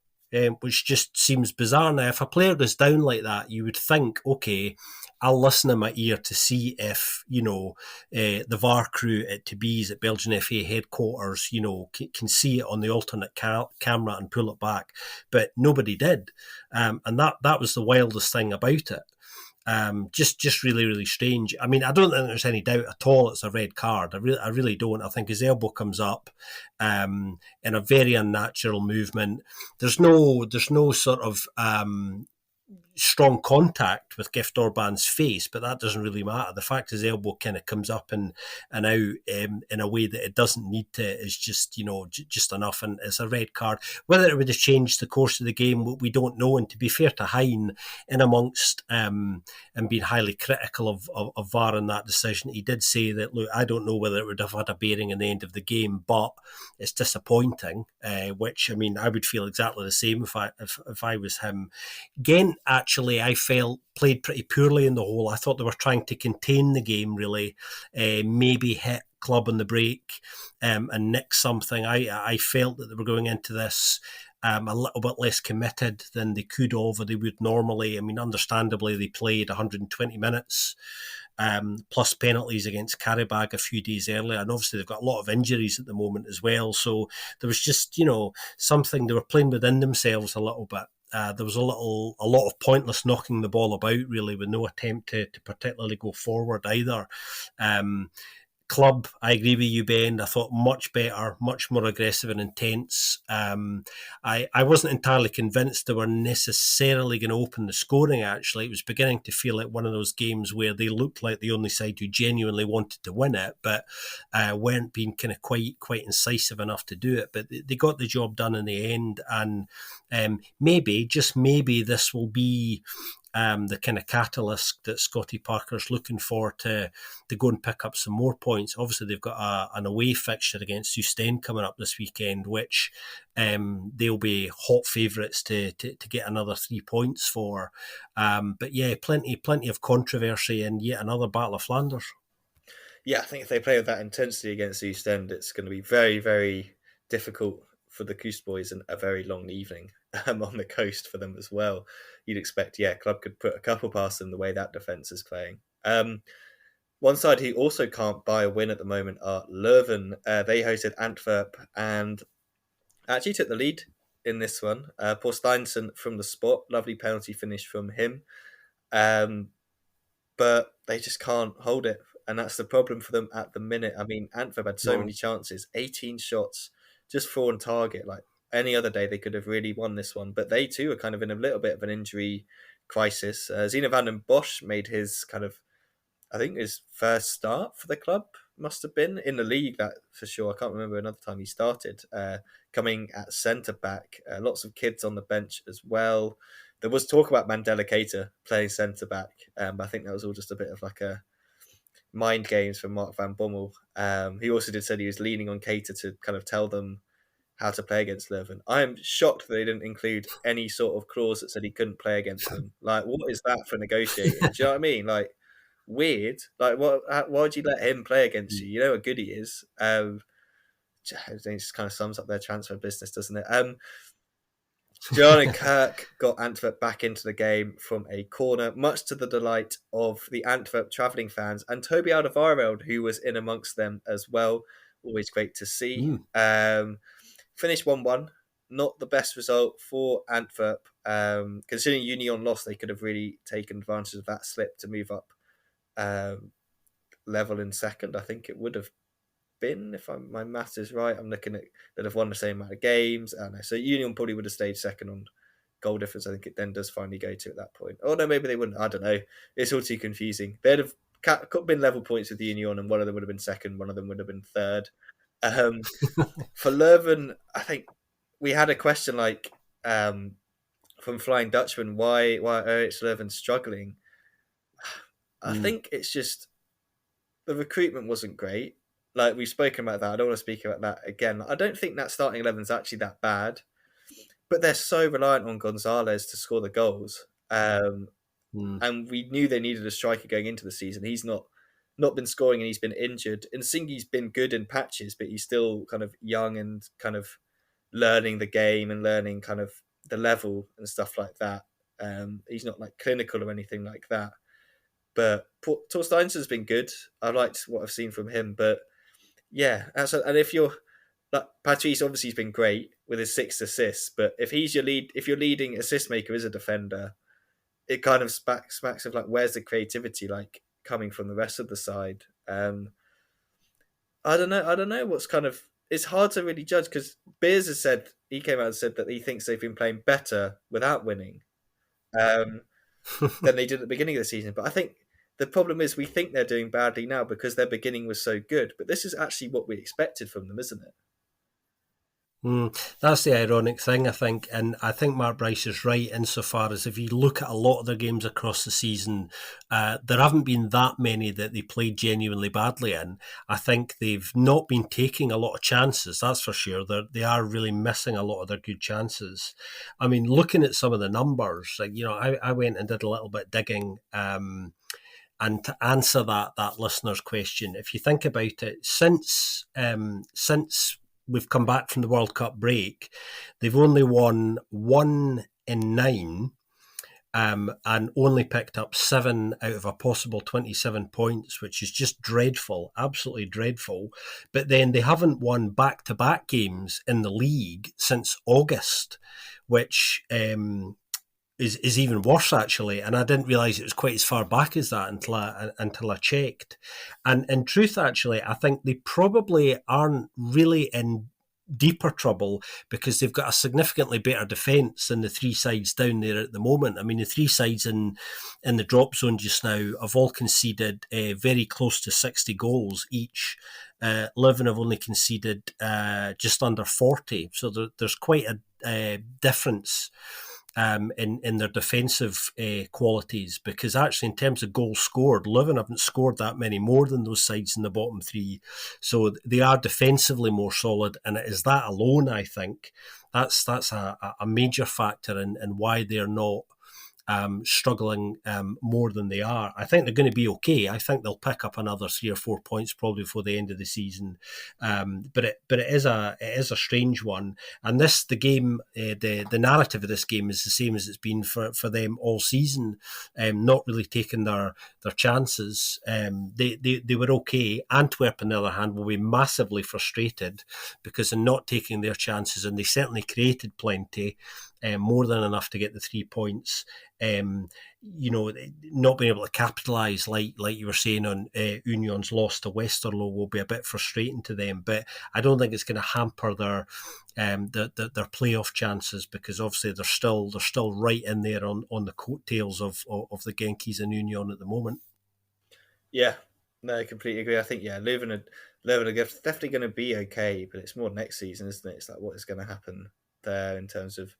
Which just seems bizarre. Now, if a player goes down like that, you would think, okay, I'll listen in my ear to see if, the VAR crew at Tabis at Belgian FA headquarters, can see it on the alternate camera and pull it back. But nobody did. And that was the wildest thing about it. Just really, really strange. I mean, I don't think there's any doubt at all it's a red card. I really don't. I think his elbow comes up in a very unnatural movement. There's no sort of strong contact with Gift Orban's face, but that doesn't really matter. The fact his elbow kind of comes up and out in a way that it doesn't need to is just just enough, and it's a red card. Whether it would have changed the course of the game, we don't know. And to be fair to Hein, in amongst and being highly critical of VAR in that decision, he did say that, look, I don't know whether it would have had a bearing in the end of the game, but it's disappointing. Which, I mean, I would feel exactly the same if I was him. Gent actually I felt played pretty poorly in the whole. I thought they were trying to contain the game, really, maybe hit Club on the break and nick something. I felt that they were going into this a little bit less committed than they could have or they would normally. I mean, understandably, they played 120 minutes. Plus penalties against Karabag a few days earlier, and obviously they've got a lot of injuries at the moment as well. So there was just, something they were playing within themselves a little bit. There was a lot of pointless knocking the ball about, really, with no attempt to particularly go forward either. Club, I agree with you, Ben. I thought much better, much more aggressive and intense. I wasn't entirely convinced they were necessarily going to open the scoring, actually. It was beginning to feel like one of those games where they looked like the only side who genuinely wanted to win it, but weren't being kind of quite incisive enough to do it. But they got the job done in the end, and maybe, just maybe, this will be the kind of catalyst that Scotty Parker's looking for to go and pick up some more points. Obviously, they've got an away fixture against Ostend coming up this weekend, which they'll be hot favourites to get another 3 points for. But yeah, plenty of controversy and yet another Battle of Flanders. Yeah, I think if they play with that intensity against East End, it's going to be very, very difficult for the Coast Boys and a very long evening on the coast for them as well. You'd expect, Club could put a couple past them the way that defence is playing. One side who also can't buy a win at the moment are Leuven. They hosted Antwerp and actually took the lead in this one. Paul Steinson from the spot, lovely penalty finish from him. But they just can't hold it. And that's the problem for them at the minute. I mean, Antwerp had so many chances, 18 shots, just 4 on target. Like any other day, they could have really won this one. But they too are kind of in a little bit of an injury crisis. Zina van den Bosch made his I think his first start for the club must have been in the league, that for sure. I can't remember another time he started. Coming at centre back, lots of kids on the bench as well. There was talk about Mandela Keita playing centre back, but I think that was all just a bit of like a mind games from Mark van Bommel. He also did said he was leaning on Keita to kind of tell them how to play against Leuven. I am shocked that they didn't include any sort of clause that said he couldn't play against them. Like, what is that for negotiating? Do you know what I mean? Like, weird. Like, why would you let him play against you? You know how good he is. I think it just kind of sums up their transfer business, doesn't it? John Kirk got Antwerp back into the game from a corner, much to the delight of the Antwerp travelling fans and Toby Alderweireld, who was in amongst them as well. Always great to see. Finished 1-1. Not the best result for Antwerp. Considering Union lost, they could have really taken advantage of that slip to move up level in second. I think it would have been, if my maths is right. I'm looking at that have won the same amount of games. I don't know. So Union probably would have stayed second on goal difference. I think it then does finally go to at that point. Oh no, maybe they wouldn't. I don't know. It's all too confusing. They'd have been level points with Union, and one of them would have been second, one of them would have been third. For Leuven, I think we had a question like from Flying Dutchman, why it's Leuven struggling. I think it's just the recruitment wasn't great. Like, we've spoken about that. I don't want to speak about that again. I don't think that starting 11 is actually that bad, but they're so reliant on Gonzalez to score the goals. And we knew they needed a striker going into the season. He's not been scoring and he's been injured. And Singi's been good in patches, but he's still kind of young and kind of learning the game and learning kind of the level and stuff like that. He's not like clinical or anything like that. But Torsteinson's been good. I liked what I've seen from him. But yeah, and if you're like Patrice, obviously he's been great with his 6 assists. But if he's your leading assist maker is a defender, it kind of smacks of like, where's the creativity like coming from the rest of the side? I don't know what's kind of. It's hard to really judge because Beers has said he came out and said that he thinks they've been playing better without winning than they did at the beginning of the season. But I think the problem is we think they're doing badly now because their beginning was so good. But this is actually what we expected from them, isn't it? That's the ironic thing, I think. And I think Mark Bryce is right insofar as if you look at a lot of their games across the season, there haven't been that many that they played genuinely badly in. I think they've not been taking a lot of chances, that's for sure. They are really missing a lot of their good chances. I mean, looking at some of the numbers, like, I went and did a little bit digging. And to answer that listener's question, if you think about it, since we've come back from the World Cup break, they've only won 1 in 9, and only picked up 7 out of a possible 27 points, which is just dreadful, absolutely dreadful. But then they haven't won back-to-back games in the league since August, which is even worse, actually. And I didn't realise it was quite as far back as that until I checked. And in truth, actually, I think they probably aren't really in deeper trouble because they've got a significantly better defence than the three sides down there at the moment. I mean, the three sides in the drop zone just now have all conceded very close to 60 goals each. Leven have only conceded just under 40. So there's quite a difference in their defensive qualities, because actually in terms of goals scored, Leuven haven't scored that many more than those sides in the bottom three, so they are defensively more solid, and it is that alone, I think, that's a major factor in why they're not struggling more than they are. I think they're going to be okay. I think they'll pick up another 3 or 4 points probably before the end of the season. But it is a strange one. And the game, the narrative of this game is the same as it's been for them all season. Not really taking their chances. They were okay. Antwerp, on the other hand, will be massively frustrated because they're not taking their chances, and they certainly created plenty. More than enough to get the 3 points. Not being able to capitalise like you were saying on Union's loss to Westerlo will be a bit frustrating to them, but I don't think it's going to hamper their playoff chances, because obviously they're still right in there on the coattails of the Genkies and Union at the moment. Yeah, no, I completely agree. I think Leuven are definitely going to be okay, but it's more next season, isn't it? It's like what is going to happen there in terms of,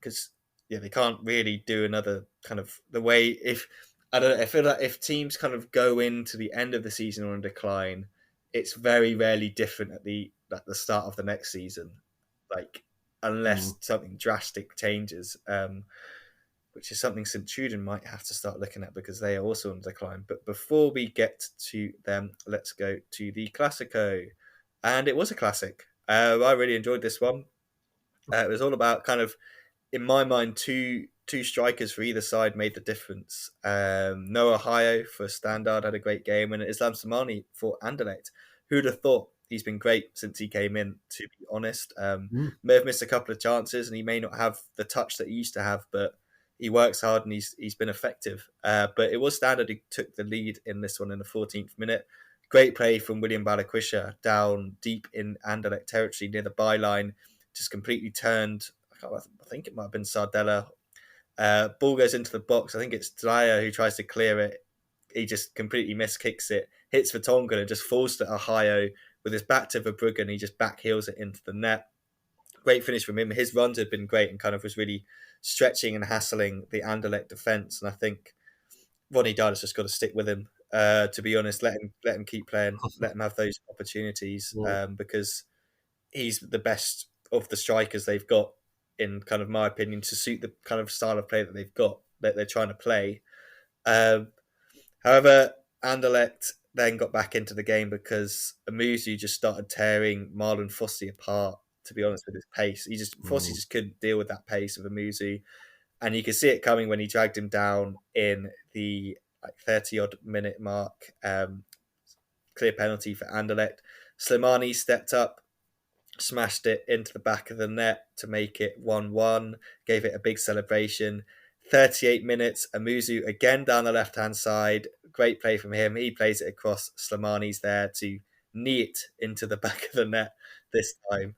because they can't really do another kind of the way, if I don't know, I feel like if teams kind of go into the end of the season on a decline, it's very rarely different at the start of the next season, like unless something drastic changes. Which is something St. Truden might have to start looking at because they are also on decline. But before we get to them, let's go to the Clasico. And it was a classic. I really enjoyed this one. It was all about kind of, in my mind, two strikers for either side made the difference. Noah Hayo for Standard had a great game, and Islam Samani for Anderlecht. Who'd have thought? He's been great since he came in, to be honest. May have missed a couple of chances, and he may not have the touch that he used to have, but he works hard and he's been effective. But it was Standard who took the lead in this one in the 14th minute. Great play from William Balakwisha down deep in Anderlecht territory near the byline. Just completely turned. I think it might have been Sardella. Ball goes into the box. I think it's Dyer who tries to clear it. He just completely miskicks it, hits Vertonghen and just falls to Ohio with his back to Verbrugge, and he just backheels it into the net. Great finish from him. His runs had been great and kind of was really stretching and hassling the Anderlecht defence. And I think Ronnie Darda's just got to stick with him. To be honest, let him keep playing, let him have those opportunities, because he's the best of the strikers they've got, in kind of my opinion, to suit the kind of style of play that they've got, that they're trying to play. However, Anderlecht then got back into the game because Amuzu just started tearing Marlon Fossey apart, to be honest, with his pace. Fossey just couldn't deal with that pace of Amuzu. And you could see it coming when he dragged him down in the 30-odd minute mark. Clear penalty for Anderlecht. Slimani stepped up, smashed it into the back of the net to make it 1-1, gave it a big celebration. 38 minutes, Amuzu again down the left-hand side. Great play from him. He plays it across. Slimani's there to knee it into the back of the net this time.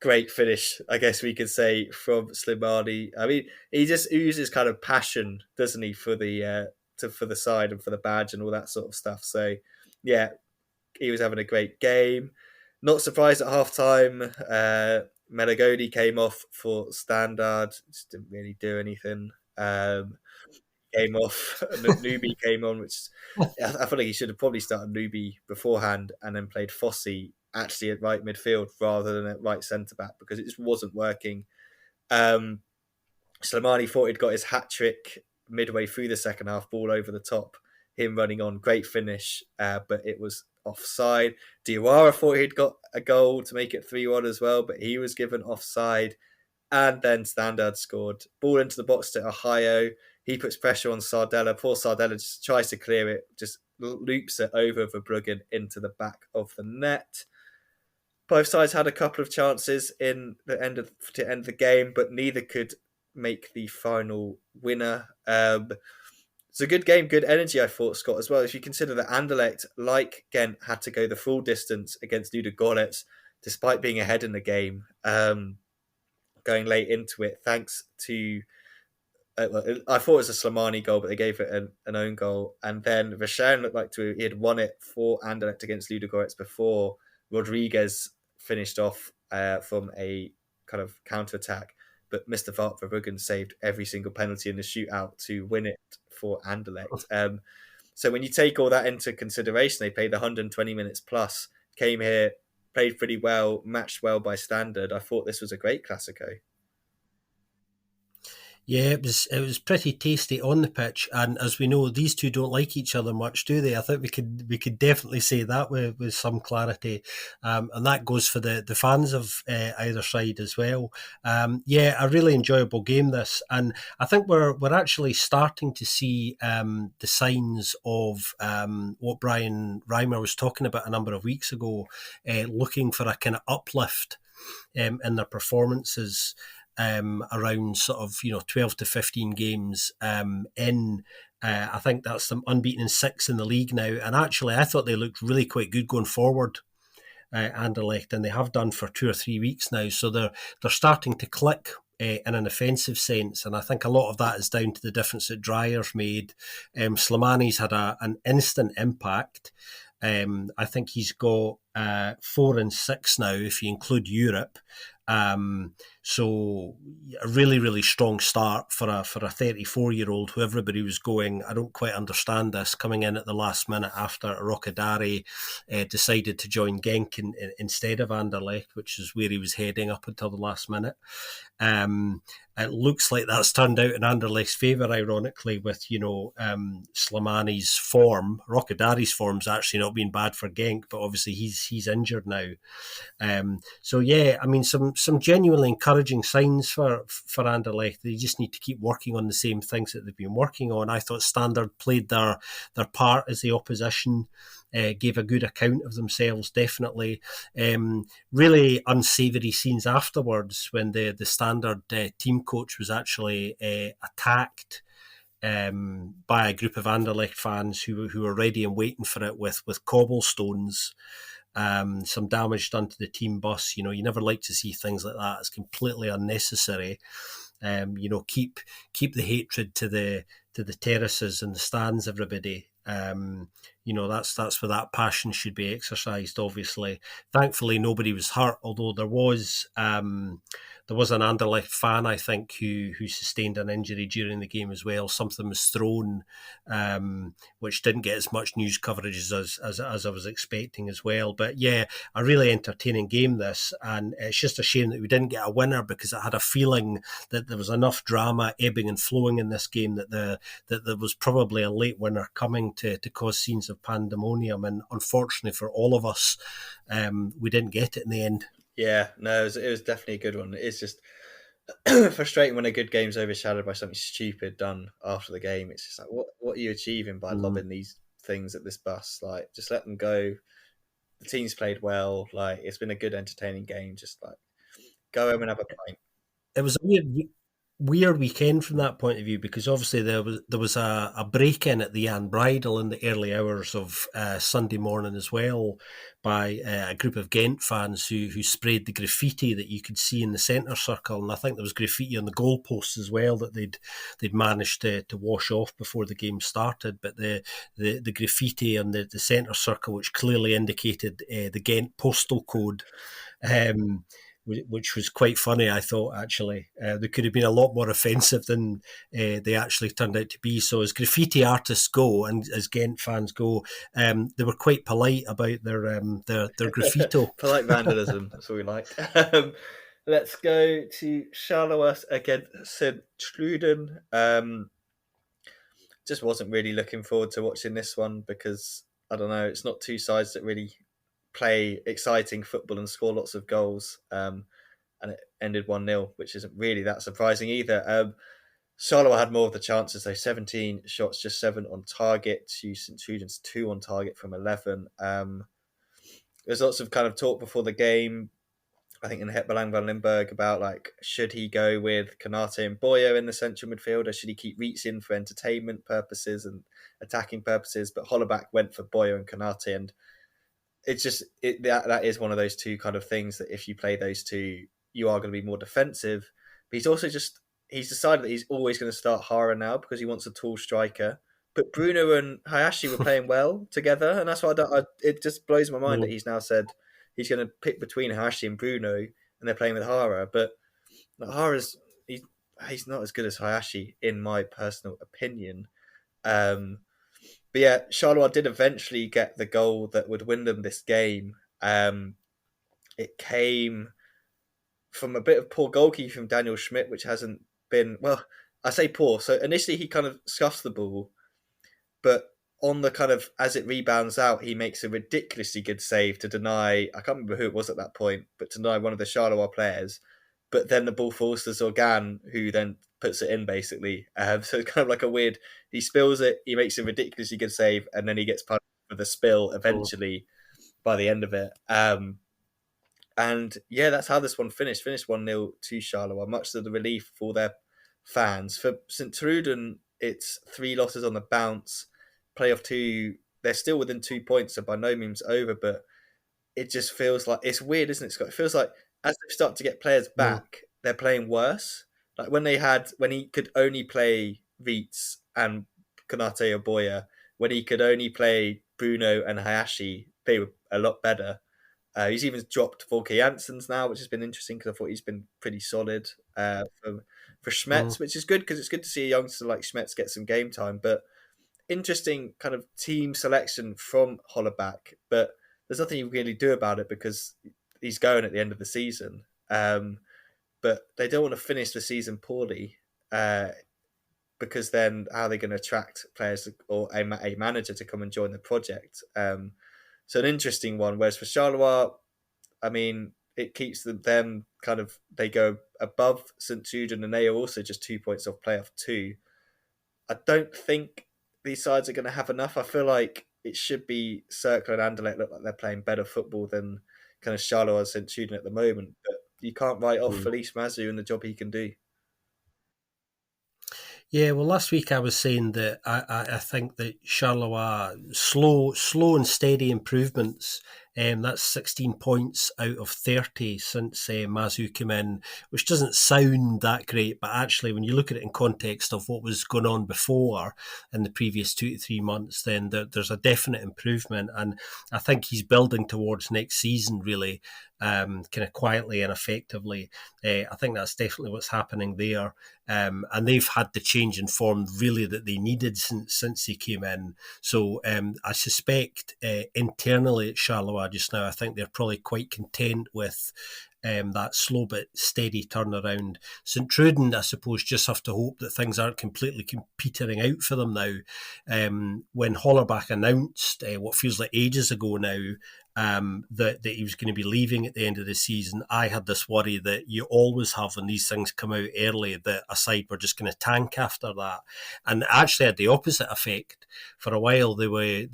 Great finish, I guess we could say, from Slimani. I mean, he just oozes kind of passion, doesn't he, for the side and for the badge and all that sort of stuff. So, yeah, he was having a great game. Not surprised at half time. Melagodi came off for Standard, just didn't really do anything. Came off, Newbie came on, which I feel like he should have probably started Newbie beforehand and then played Fossey actually at right midfield rather than at right centre back because it just wasn't working. Um, Slimani thought he'd got his hat trick midway through the second half, ball over the top, him running on, great finish, but it was offside. Diawara thought he'd got a goal to make it 3-1 as well, but he was given offside. And then Standard scored. Ball into the box to Ohio. He puts pressure on Sardella. Poor Sardella just tries to clear it, just loops it over Verbruggen into the back of the net. Both sides had a couple of chances in the to end the game, but neither could make the final winner. It's a good game, good energy, I thought, Scott, as well. If you consider that Anderlecht, like Gent, had to go the full distance against Ludogorets, despite being ahead in the game, going late into it, thanks to I thought it was a Slimani goal, but they gave it an own goal. And then Vashon looked like he had won it for Anderlecht against Ludogorets before Rodriguez finished off from a kind of counter attack. But Mr. Vart Verbruggen saved every single penalty in the shootout to win it for Anderlecht. So when you take all that into consideration, they played 120 minutes plus, came here, played pretty well, matched well by Standard. I thought this was a great Clasico. Yeah, it was pretty tasty on the pitch, and as we know, these two don't like each other much, do they? I think we could definitely say that with some clarity, and that goes for the fans of either side as well. Yeah, a really enjoyable game this, and I think we're actually starting to see the signs of what Brian Reimer was talking about a number of weeks ago, looking for a kind of uplift in their performances around sort of 12 to 15 games in. I think that's them unbeaten in 6 in the league now, and actually I thought they looked really quite good going forward. Anderlecht, and they have done for 2 or 3 weeks now, so they're starting to click in an offensive sense, and I think a lot of that is down to the difference that Dreyer's made. Slimani's had an instant impact. I think he's got 4 and 6 now, if you include Europe. So a really, really strong start for a 34-year-old who everybody was going, I don't quite understand this, coming in at the last minute after Rockadari decided to join Genk instead of Anderlecht, which is where he was heading up until the last minute. It looks like that's turned out in Anderlecht's favour, ironically, with Slimani's form. Rockadari's form's actually not been bad for Genk, but obviously he's injured now. So yeah, I mean, some genuinely encouraging signs for Anderlecht. They just need to keep working on the same things that they've been working on. I thought Standard played their part as the opposition. Gave a good account of themselves, definitely. Really unsavoury scenes afterwards when the Standard team coach was actually attacked by a group of Anderlecht fans who were ready and waiting for it with cobblestones. Some damage done to the team bus. You never like to see things like that. It's completely unnecessary. Keep the hatred to the terraces and the stands, everybody. That's where that passion should be exercised, obviously. Thankfully, nobody was hurt, although there was an Anderlecht fan, I think, who sustained an injury during the game as well. Something was thrown, which didn't get as much news coverage as I was expecting as well. But yeah, a really entertaining game this, and it's just a shame that we didn't get a winner, because I had a feeling that there was enough drama ebbing and flowing in this game that there was probably a late winner coming to cause scenes of pandemonium, and unfortunately for all of us, we didn't get it in the end. Yeah, no, it was definitely a good one. It's just frustrating when a good game's overshadowed by something stupid done after the game. It's just like, what are you achieving by lobbing these things at this bus? Like, just let them go. The team's played well. Like, it's been a good, entertaining game. Just like, go home and have a pint. It was a weird. weird weekend from that point of view, because obviously there was a break in at the Anne Bridal in the early hours of Sunday morning as well by a group of Gent fans who sprayed the graffiti that you could see in the centre circle, and I think there was graffiti on the goalposts as well that they'd managed to wash off before the game started. But the graffiti on the centre circle, which clearly indicated the Gent postal code. Um, which was quite funny, I thought, actually. They could have been a lot more offensive than they actually turned out to be. So as graffiti artists go and as Gent fans go, they were quite polite about their graffito. Polite vandalism. That's what we like. Let's go to Charleroi against St. Truden. Just wasn't really looking forward to watching this one because, I don't know, it's not two sides that really play exciting football and score lots of goals. And it ended 1-0, which isn't really that surprising either. Charleroi had more of the chances, though. 17 shots, just 7 on target to St. Truden's 2 on target from 11. There's lots of kind of talk before the game, I think in Belang van Limburg, about like, should he go with Konate and Boyo in the central midfield, or should he keep Reitz in for entertainment purposes and attacking purposes? But Hollerbach went for Boyo and Konate, and it's just that is one of those two kind of things that if you play those two, you are going to be more defensive. But he's decided that he's always going to start Hara now because he wants a tall striker. But Bruno and Hayashi were playing well together, and that's why it just blows my mind that Mm. he's now said he's going to pick between Hayashi and Bruno, and they're playing with Hara. But Hara's he's not as good as Hayashi in my personal opinion. But yeah, Charleroi did eventually get the goal that would win them this game. It came from a bit of poor goalkeeping from Daniel Schmidt, which hasn't been, well, I say poor. So initially he kind of scuffs the ball, but on the kind of, as it rebounds out, he makes a ridiculously good save to deny, I can't remember who it was at that point, but to deny one of the Charleroi players. But then the ball falls to Zorgan, who then puts it in basically. So it's kind of like a weird, he spills it, he makes a ridiculously good save, and then he gets punished for the spill Mm. eventually by the end of it. And yeah, that's how this one finished. Finished 1-0 to Charleroi, much to the relief for their fans. For St. Truden, it's 3 losses on the bounce. Playoff 2, they're still within 2 points, so by no means over, but it just feels like, it's weird, isn't it, Scott? It feels like as they start to get players Mm. back, they're playing worse. Like when he could only play Reitz and Konate or Boya, when he could only play Bruno and Hayashi, they were a lot better. He's even dropped Volker Janssens now, which has been interesting because I thought he's been pretty solid for Mm. Schmetz, which is good because it's good to see a youngster like Schmetz get some game time. But interesting kind of team selection from Hollerbach, but there's nothing you can really do about it because he's going at the end of the season. But they don't want to finish the season poorly because then how are they going to attract players or a manager to come and join the project? So an interesting one. Whereas for Charleroi, I mean, it keeps them kind of, they go above St. Truden and they are also just 2 points off playoff 2. I don't think these sides are going to have enough. I feel like it should be Cercle and Anderlecht look like they're playing better football than kind of Charleroi and St. Truden at the moment. But you can't write off Mm. Felice Mazu and the job he can do. Yeah, well, last week I was saying that I think that Charleroi slow and steady improvements. That's 16 points out of 30 since Mazu came in, which doesn't sound that great, but actually, when you look at it in context of what was going on before in the previous 2 to 3 months, then there's a definite improvement, and I think he's building towards next season really, kind of quietly and effectively. I think that's definitely what's happening there. And they've had the change in form really that they needed since he came in. So I suspect internally at Charleroi just now, I think they're probably quite content with that slow but steady turnaround. St. Truden, I suppose, just have to hope that things aren't completely petering out for them now. When Hollerbach announced what feels like ages ago now that he was going to be leaving at the end of the season. I had this worry that you always have when these things come out early, that a side were just going to tank after that, and actually had the opposite effect. For a while, they were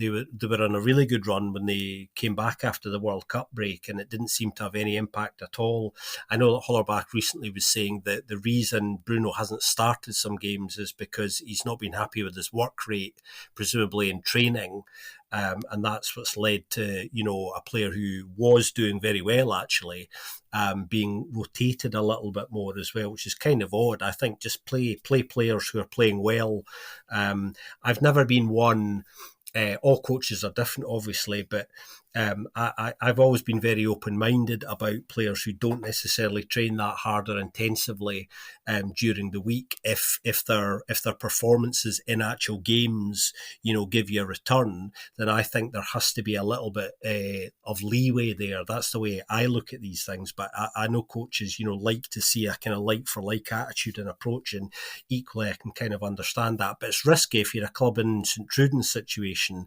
on a really good run when they came back after the World Cup break, and it didn't seem to have any impact at all. I know that Hollerbach recently was saying that the reason Bruno hasn't started some games is because he's not been happy with his work rate, presumably in training. And that's what's led to, a player who was doing very well, actually, being rotated a little bit more as well, which is kind of odd. I think just play players who are playing well. I've never been one. All coaches are different, obviously, but I've always been very open-minded about players who don't necessarily train that hard or intensively during the week. If their performances in actual games, give you a return, then I think there has to be a little bit of leeway there. That's the way I look at these things. But I know coaches, like to see a kind of like-for-like attitude and approach, and equally I can kind of understand that. But it's risky if you're a club in St Truden's situation,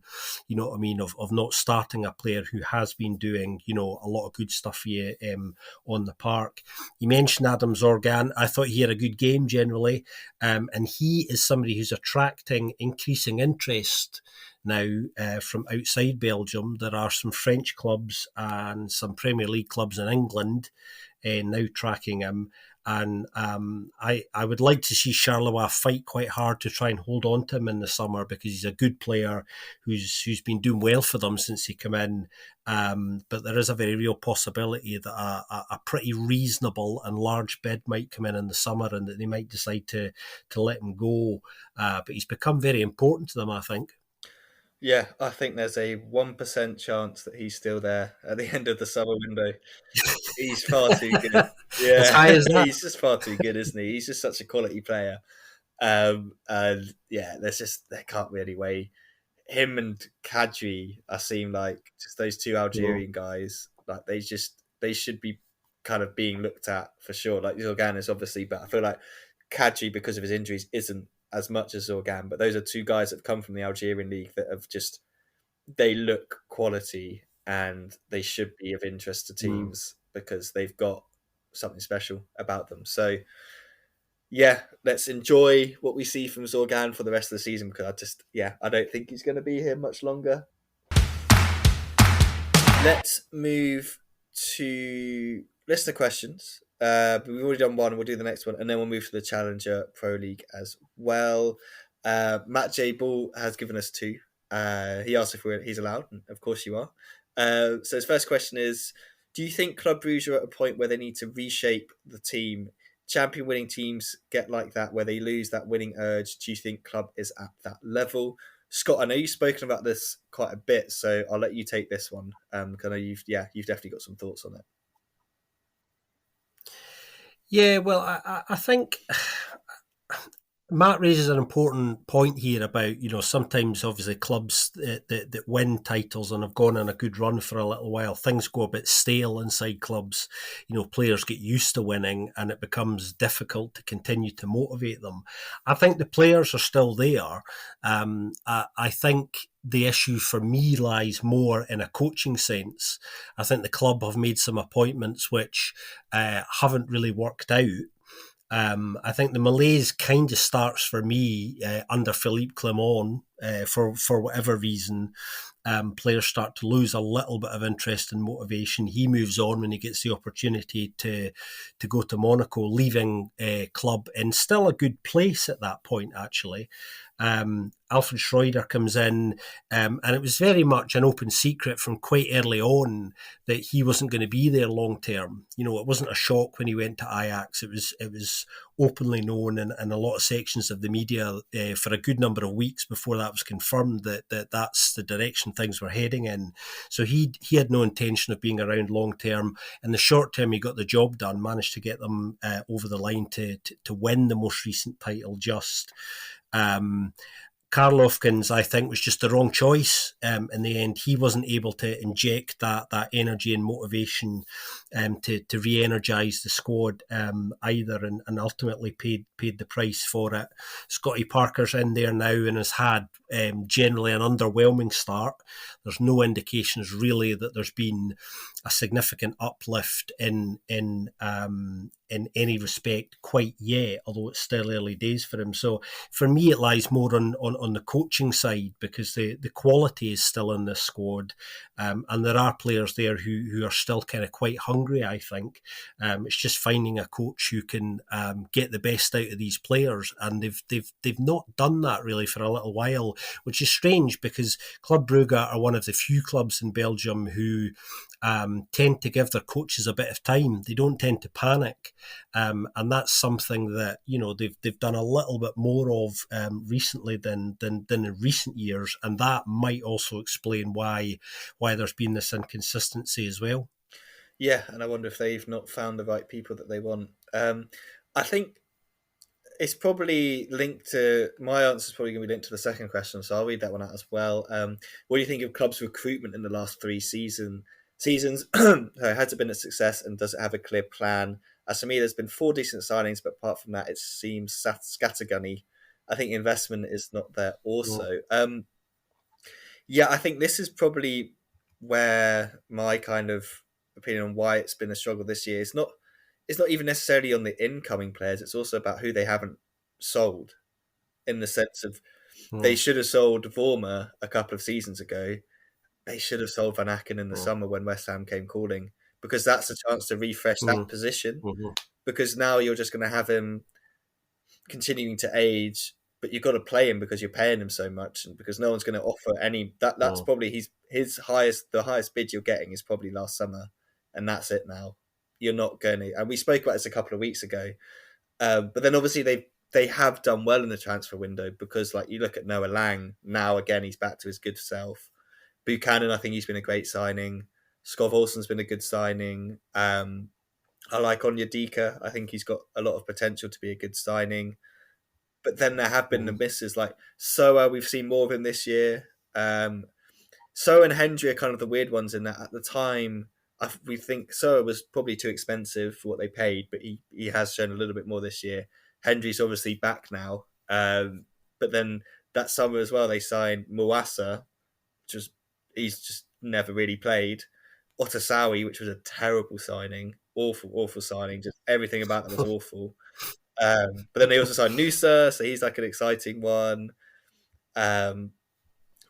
you know what I mean, of not starting a player who has been doing, a lot of good stuff for you on the park. You mentioned Adam Zorgan. I thought he had a good game generally, and he is somebody who's attracting increasing interest now from outside Belgium. There are some French clubs and some Premier League clubs in England now tracking him. And I would like to see Charleroi fight quite hard to try and hold on to him in the summer, because he's a good player who's been doing well for them since he came in. But there is a very real possibility that a pretty reasonable and large bid might come in the summer, and that they might decide to let him go. But he's become very important to them, I think. Yeah, I think there's a 1% chance that he's still there at the end of the summer window. He's far too good. As high Yeah, as that. he's just far too good, isn't he? He's just such a quality player. And yeah, there can't be any way. Him and Kadri, I seem like just those two Algerian guys. Like they should be kind of being looked at for sure. Like Zorgan is obviously, but I feel like Kadri, because of his injuries, isn't as much as Zorgan. But those are two guys that have come from the Algerian league that have just, they look quality, and they should be of interest to teams because they've got something special about them. So yeah, let's enjoy what we see from Zorgan for the rest of the season, because I don't think he's going to be here much longer. Let's move to list of questions. We've already done one. We'll do the next one, and then we'll move to the Challenger Pro League as well. Matt J. Ball has given us two. He asked if he's allowed, and of course you are. So his first question is, do you think Club Brugge are at a point where they need to reshape the team? Champion winning teams get like that, where they lose that winning urge. Do you think Club is at that level? Scott, I know you've spoken about this quite a bit, so I'll let you take this one. Because I know you've definitely got some thoughts on it. Yeah, well, I think Matt raises an important point here about, sometimes obviously clubs that win titles and have gone on a good run for a little while, things go a bit stale inside clubs. Players get used to winning and it becomes difficult to continue to motivate them. I think the players are still there. I think the issue for me lies more in a coaching sense. I think the club have made some appointments which haven't really worked out. I think the malaise kind of starts for me under Philippe Clement. For whatever reason, players start to lose a little bit of interest and motivation. He moves on when he gets the opportunity to go to Monaco, leaving club in still a good place at that point, actually. Alfred Schroeder comes in, and it was very much an open secret from quite early on that he wasn't going to be there long term. It wasn't a shock when he went to Ajax. It was openly known in a lot of sections of the media for a good number of weeks before that was confirmed that that's the direction things were heading in. So he had no intention of being around long term. In the short term, he got the job done, managed to get them over the line to win the most recent title just. Karl Ofkins, I think, was just the wrong choice in the end. He wasn't able to inject that energy and motivation to re-energise the squad either, and ultimately paid the price for it. Scotty Parker's in there now and has had generally an underwhelming start. There's no indications really that there's been a significant uplift in any respect quite yet, although it's still early days for him. So for me, it lies more on the coaching side, because the quality is still in this squad, and there are players there who are still kind of quite hungry, I think. It's just finding a coach who can get the best out of these players, and they've not done that really for a little while, which is strange because Club Brugge are one of the few clubs in Belgium who tend to give their coaches a bit of time. They don't tend to panic, and that's something that they've done a little bit more of recently than in recent years, and that might also explain why there's been this inconsistency as well. Yeah, and I wonder if they've not found the right people that they want. I think it's probably linked to my answer. Is probably going to be linked to the second question, so I'll read that one out as well. What do you think of club's recruitment in the last three seasons? Has it been a success, and does it have a clear plan? As for me, there's been 4 decent signings, but apart from that, it seems scattergunny. I think investment is not there. Also, yeah, I think this is probably where my kind of opinion on why it's been a struggle this year is not. It's not even necessarily on the incoming players. It's also about who they haven't sold, in the sense of they Mm, should have sold Vormer a couple of seasons ago. They should have sold Van Aken in the mm, summer when West Ham came calling, because that's a chance to refresh that mm, position. mm, Because now you're just going to have him continuing to age, but you've got to play him because you're paying him so much, and because no one's going to offer any. That's mm, probably his highest. The highest bid you're getting is probably last summer, and that's it now. You're not going to. And we spoke about this a couple of weeks ago. But then obviously they have done well in the transfer window, because like you look at Noah Lang now, again he's back to his good self. Buchanan, I think he's been a great signing. Scott Olsen's been a good signing. I like Onyedika. I think he's got a lot of potential to be a good signing. But then there have been the mm, misses, like Soa. We've seen more of him this year. So and Hendry are kind of the weird ones in that at the time, we think Soa was probably too expensive for what they paid, but he has shown a little bit more this year. Hendry's obviously back now. But then that summer as well, they signed Mwasa, which was, he's just never really played. Otasawi, which was a terrible signing. Awful, awful signing. Just everything about it was awful. But then they also signed Nusa, so he's like an exciting one. Um,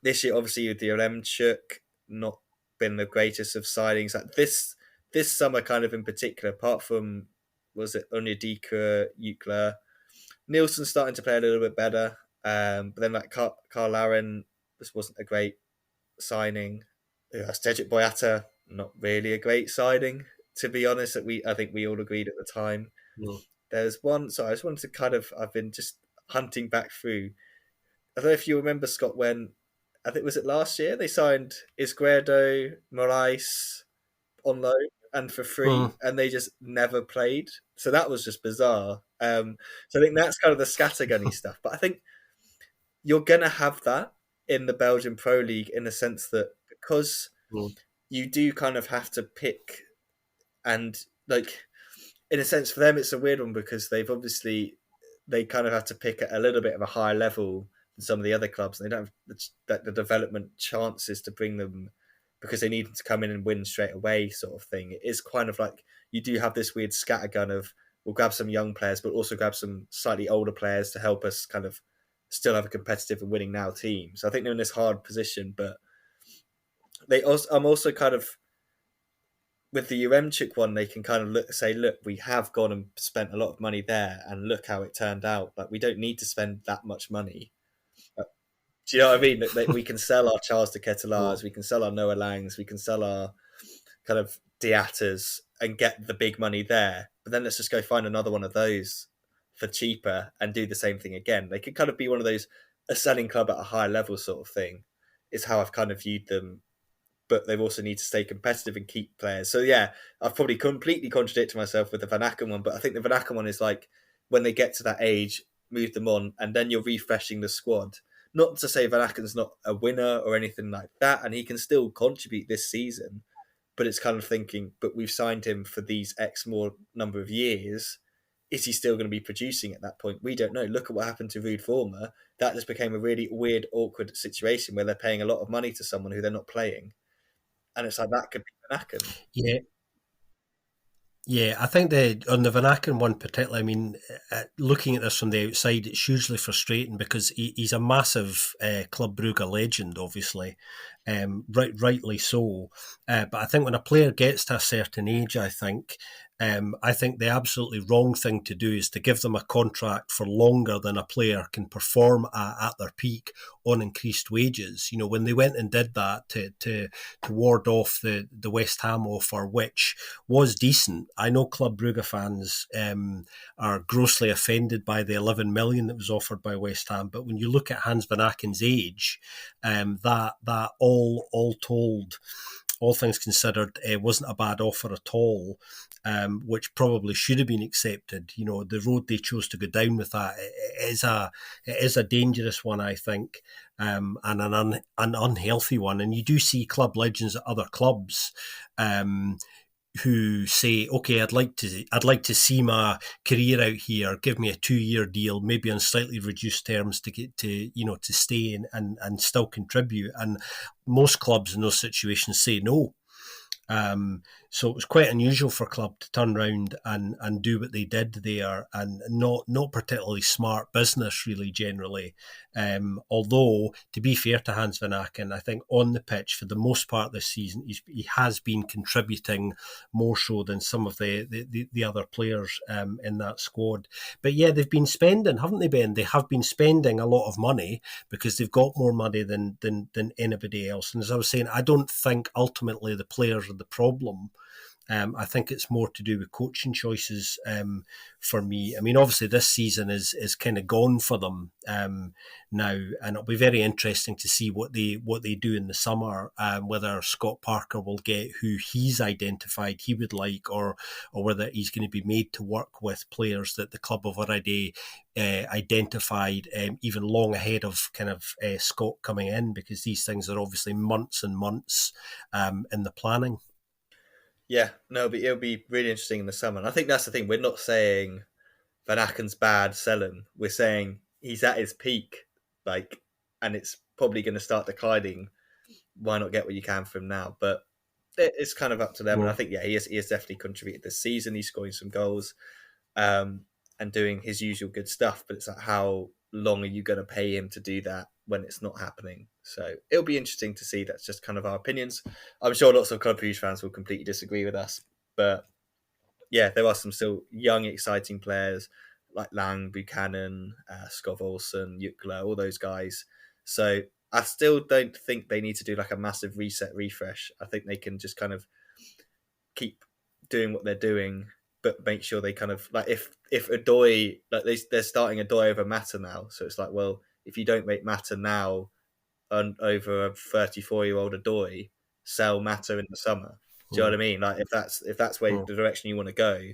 this year, obviously, with the Olemchuk, not been the greatest of signings. Like this summer, kind of in particular, apart from was it Onyedika, Eucla, Nielsen starting to play a little bit better. But then like Carl Laren, this wasn't a great signing. Stedjit Boyata, not really a great signing, to be honest. That I think we all agreed at the time. mm, There's one, so I just wanted to kind of, I've been just hunting back through. I don't know if you remember, Scott, when I think was it last year they signed Izquierdo, Moraes on loan and for mm, free, and they just never played. So that was just bizarre. So I think that's kind of the scattergunny stuff. But I think you're gonna have that in the Belgian Pro League, in the sense that because mm, you do kind of have to pick, and like in a sense for them it's a weird one, because they kind of have to pick at a little bit of a higher level than some of the other clubs, and they don't have the development chances to bring them, because they need to come in and win straight away, sort of thing. It is kind of like you do have this weird scattergun of, we'll grab some young players but also grab some slightly older players to help us kind of still have a competitive and winning now team. So I think they're in this hard position, but I'm also kind of, with the Uremchuk one, they can kind of look, we have gone and spent a lot of money there, and look how it turned out. Like we don't need to spend that much money. Uh, Do you know what I mean? That we can sell our Charles de mm, Ketelars, we can sell our Noah Langs, we can sell our kind of Diatas and get the big money there. But then let's just go find another one of those for cheaper and do the same thing again. They could kind of be one of those, a selling club at a higher level sort of thing, is how I've kind of viewed them, but they also need to stay competitive and keep players. So yeah, I've probably completely contradicted myself with the Van Aken one, but I think the Van Aken one is like, when they get to that age, move them on, and then you're refreshing the squad. Not to say Van Aken's not a winner or anything like that, and he can still contribute this season, But it's kind of thinking, but we've signed him for these X more number of years. Is he still going to be producing at that point? We don't know. Look at what happened to Ruud Vormer. That just became a really weird, awkward situation where they're paying a lot of money to someone who they're not playing. And it's like, that could be Van Aken. Yeah, yeah, I think on the Van Aken one particularly, I mean, looking at this from the outside, it's hugely frustrating because he's a massive Club Brugge legend, obviously, rightly so. But I think when a player gets to a certain age, I think the absolutely wrong thing to do is to give them a contract for longer than a player can perform at their peak on increased wages. You know, when they went and did that to ward off the West Ham offer, which was decent. I know Club Brugge fans are grossly offended by the 11 million that was offered by West Ham, but when you look at Hans Van Aken's age, that all told, all things considered, wasn't a bad offer at all. Which probably should have been accepted. You know, the road they chose to go down with that it is a dangerous one, I think, and an unhealthy one. And you do see club legends at other clubs. Who say, okay, I'd like to see my career out here. Give me a 2-year deal, maybe on slightly reduced terms to get to stay and still contribute. And most clubs in those situations say no. So it was quite unusual for club to turn around and do what they did there, and not particularly smart business, really, generally. Although, to be fair to Hans Van Aken, I think on the pitch for the most part this season, he has been contributing more so than some of the other players in that squad. But yeah, they've been spending, haven't they, Ben? They have been spending a lot of money because they've got more money than anybody else. And as I was saying, I don't think ultimately the players are the problem. I think it's more to do with coaching choices for me. I mean, obviously this season is kind of gone for them now, and it'll be very interesting to see what they do in the summer. Whether Scott Parker will get who he's identified he would like, or whether he's going to be made to work with players that the club have already identified even long ahead of kind of Scott coming in, because these things are obviously months and months in the planning. Yeah, no, but it'll be really interesting in the summer. And I think that's the thing. We're not saying Van Aken's bad, sell him. We're saying he's at his peak, like, and it's probably going to start declining. Why not get what you can from now? But it's kind of up to them. And I Mm. think, yeah, he has definitely contributed this season. He's scoring some goals and doing his usual good stuff. But it's like, how long are you going to pay him to do that when it's not happening? So it'll be interesting to see. That's just kind of our opinions. I'm sure lots of Club Brugge fans will completely disagree with us, but yeah, there are some still young, exciting players like Lang, Buchanan, Scott Olsen, Yukla, all those guys. So I still don't think they need to do like a massive reset refresh. I think they can just kind of keep doing what they're doing, but make sure they kind of like if Adoy, like they're starting Adoy over Mata now. So it's like, well, if you don't make Mata now over a 34-year-old Adoy, sell Mata in the summer. Do you know Mm. what I mean? Like if that's where Mm. the direction you want to go,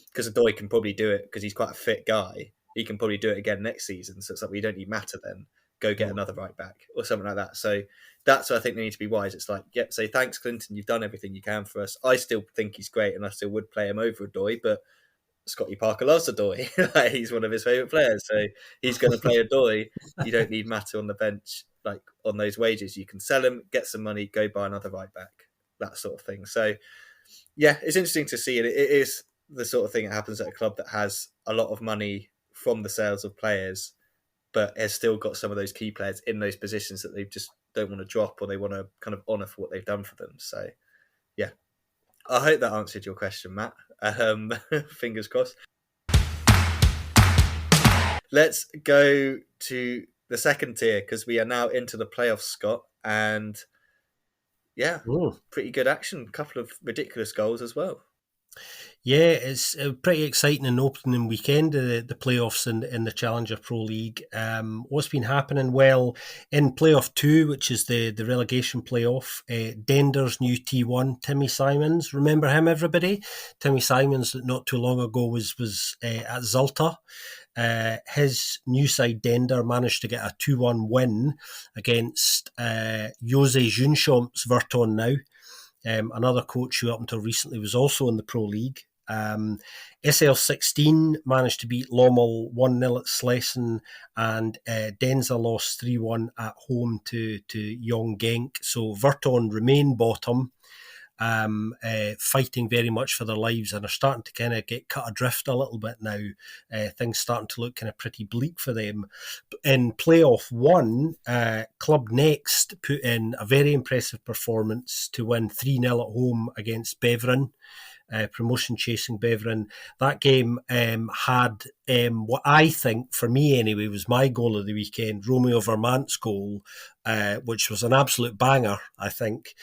because Adoy can probably do it because he's quite a fit guy. He can probably do it again next season. So it's like, we don't need Mata then. Go get Mm. another right back or something like that. So that's what I think they need to be wise. It's like, yep, say thanks, Clinton. You've done everything you can for us. I still think he's great and I still would play him over Adoy, but Scotty Parker loves Adoy. Like, he's one of his favourite players. So he's going to play Adoy. You don't need Mata on the bench, like on those wages. You can sell him, get some money, go buy another right back, that sort of thing. So yeah, it's interesting to see. It is the sort of thing that happens at a club that has a lot of money from the sales of players, but has still got some of those key players in those positions that they just don't want to drop, or they want to kind of honour for what they've done for them. So yeah, I hope that answered your question, Matt. Fingers crossed. Let's go to the second tier because we are now into the playoffs, Scott, and yeah, Mm. pretty good action. A couple of ridiculous goals as well. Yeah, it's a pretty exciting and opening weekend of the playoffs in the Challenger Pro League. What's been happening? Well, in playoff two, which is the relegation playoff, Dender's new T1, Timmy Simons. Remember him, everybody? Timmy Simons, that not too long ago was at Zulte. His new side Dender managed to get a 2-1 win against Jose Junchomp's Verton now. Another coach who up until recently was also in the Pro League. SL16 managed to beat Lommel 1-0 at Slesen, and Denza lost 3-1 at home to Young Genk. So Verton remain bottom, fighting very much for their lives, and are starting to kind of get cut adrift a little bit now. Things starting to look kind of pretty bleak for them. In playoff one, Club Next put in a very impressive performance to win 3-0 at home against Beveren. Promotion chasing Beveren. That game had what I think, for me anyway, was my goal of the weekend, Romeo Vermant's goal, which was an absolute banger, I think.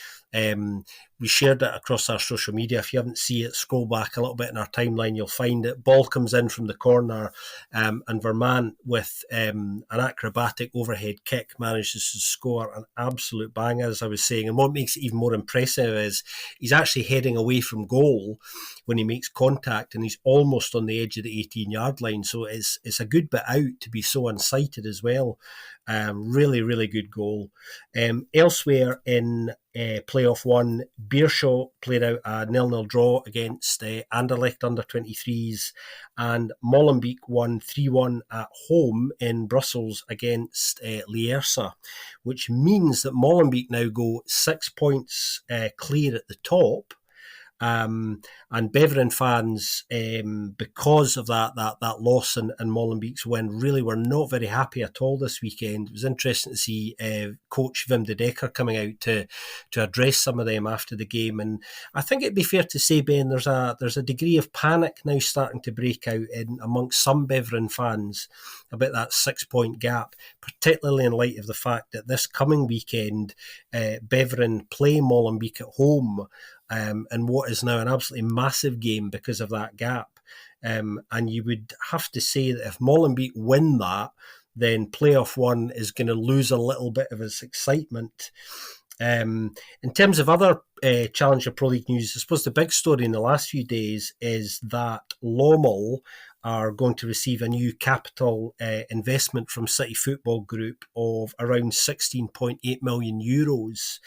We shared it across our social media. If you haven't seen it, scroll back a little bit in our timeline, you'll find it. Ball comes in from the corner, and Vermant, with an acrobatic overhead kick, manages to score an absolute banger, as I was saying. And what makes it even more impressive is he's actually heading away from goal when he makes contact, and he's almost on the edge of the 18-yard line. So it's a good bit out to be so unsighted as well. Really, really good goal. Elsewhere in playoff one, Beerschot played out a 0-0 draw against Anderlecht under-23s, and Molenbeek won 3-1 at home in Brussels against Lierse, which means that Molenbeek now go 6 points clear at the top. And Beveren fans, because of that loss and Molenbeek's win, really were not very happy at all this weekend. It was interesting to see coach Wim de Decker coming out to address some of them after the game. And I think it'd be fair to say, Ben, there's a degree of panic now starting to break out in amongst some Beveren fans about that 6 point gap, particularly in light of the fact that this coming weekend, Beveren play Molenbeek at home, and what is now an absolutely massive game because of that gap. And you would have to say that if Molenbeek win that, then playoff one is going to lose a little bit of its excitement. In terms of other Challenger Pro League news, I suppose the big story in the last few days is that Lommel are going to receive a new capital investment from City Football Group of around 16.8 million euros.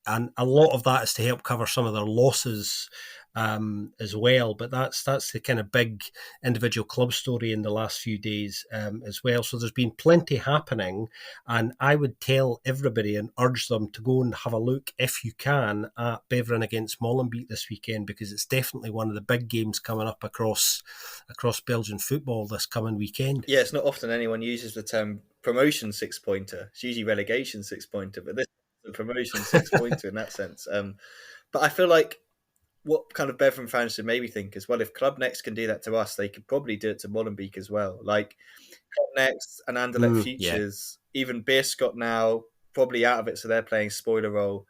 And a lot of that is to help cover some of their losses as well. But that's the kind of big individual club story in the last few days as well. So there's been plenty happening, and I would tell everybody and urge them to go and have a look, if you can, at Beveren against Molenbeek this weekend, because it's definitely one of the big games coming up across Belgian football this coming weekend. Yeah, it's not often anyone uses the term promotion 6-pointer. It's usually relegation 6-pointer, but this is a promotion 6-pointer in that sense. But I feel like what kind of Beveren fans should maybe think is, well, if Club Next can do that to us, they could probably do it to Molenbeek as well. Like Club Next and Anderlecht Futures, even Beerschot now probably out of it, so they're playing spoiler role.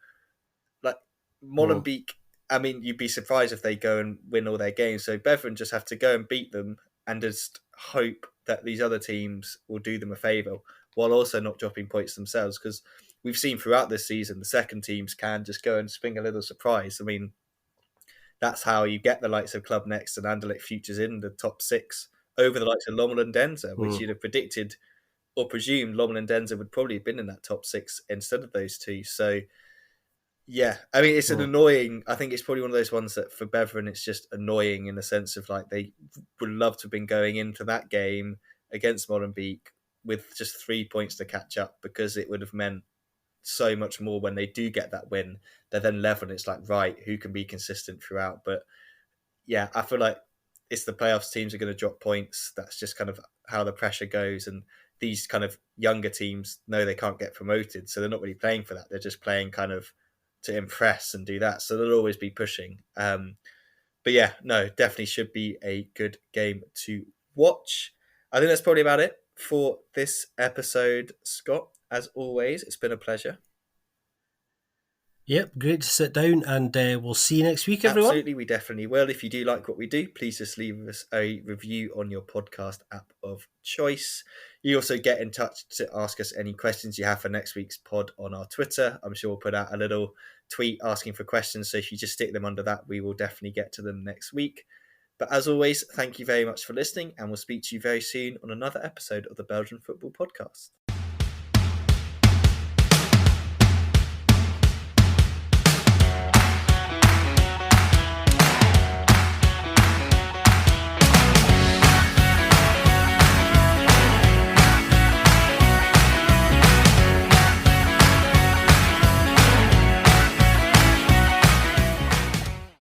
Like Molenbeek, I mean, you'd be surprised if they go and win all their games. So Beveren just have to go and beat them and just hope that these other teams will do them a favour, while also not dropping points themselves. Because we've seen throughout this season, the second teams can just go and spring a little surprise. I mean, that's how you get the likes of Club Next and Anderlecht Futures in the top six over the likes of Lommel and Denza, which you'd have predicted or presumed Lommel and Denza would probably have been in that top six instead of those two. So, yeah, I mean, it's an annoying. I think it's probably one of those ones that for Beveren, it's just annoying in the sense of like they would love to have been going into that game against Molenbeek with just 3 points to catch up, because it would have meant so much more when they do get that win. They're then level, and it's like, right, who can be consistent throughout? But yeah, I feel like it's the playoffs, teams are going to drop points. That's just kind of how the pressure goes. And these kind of younger teams know they can't get promoted, so they're not really playing for that. They're just playing kind of to impress and do that. So they'll always be pushing. But yeah, no, definitely should be a good game to watch. I think that's probably about it for this episode, Scott. As always, it's been a pleasure. Yep, great to sit down, and we'll see you next week, everyone. Absolutely, we definitely will. If you do like what we do, please just leave us a review on your podcast app of choice. You also get in touch to ask us any questions you have for next week's pod on our Twitter. I'm sure we'll put out a little tweet asking for questions, so if you just stick them under that, we will definitely get to them next week. But as always, thank you very much for listening, and we'll speak to you very soon on another episode of the Belgian Football Podcast.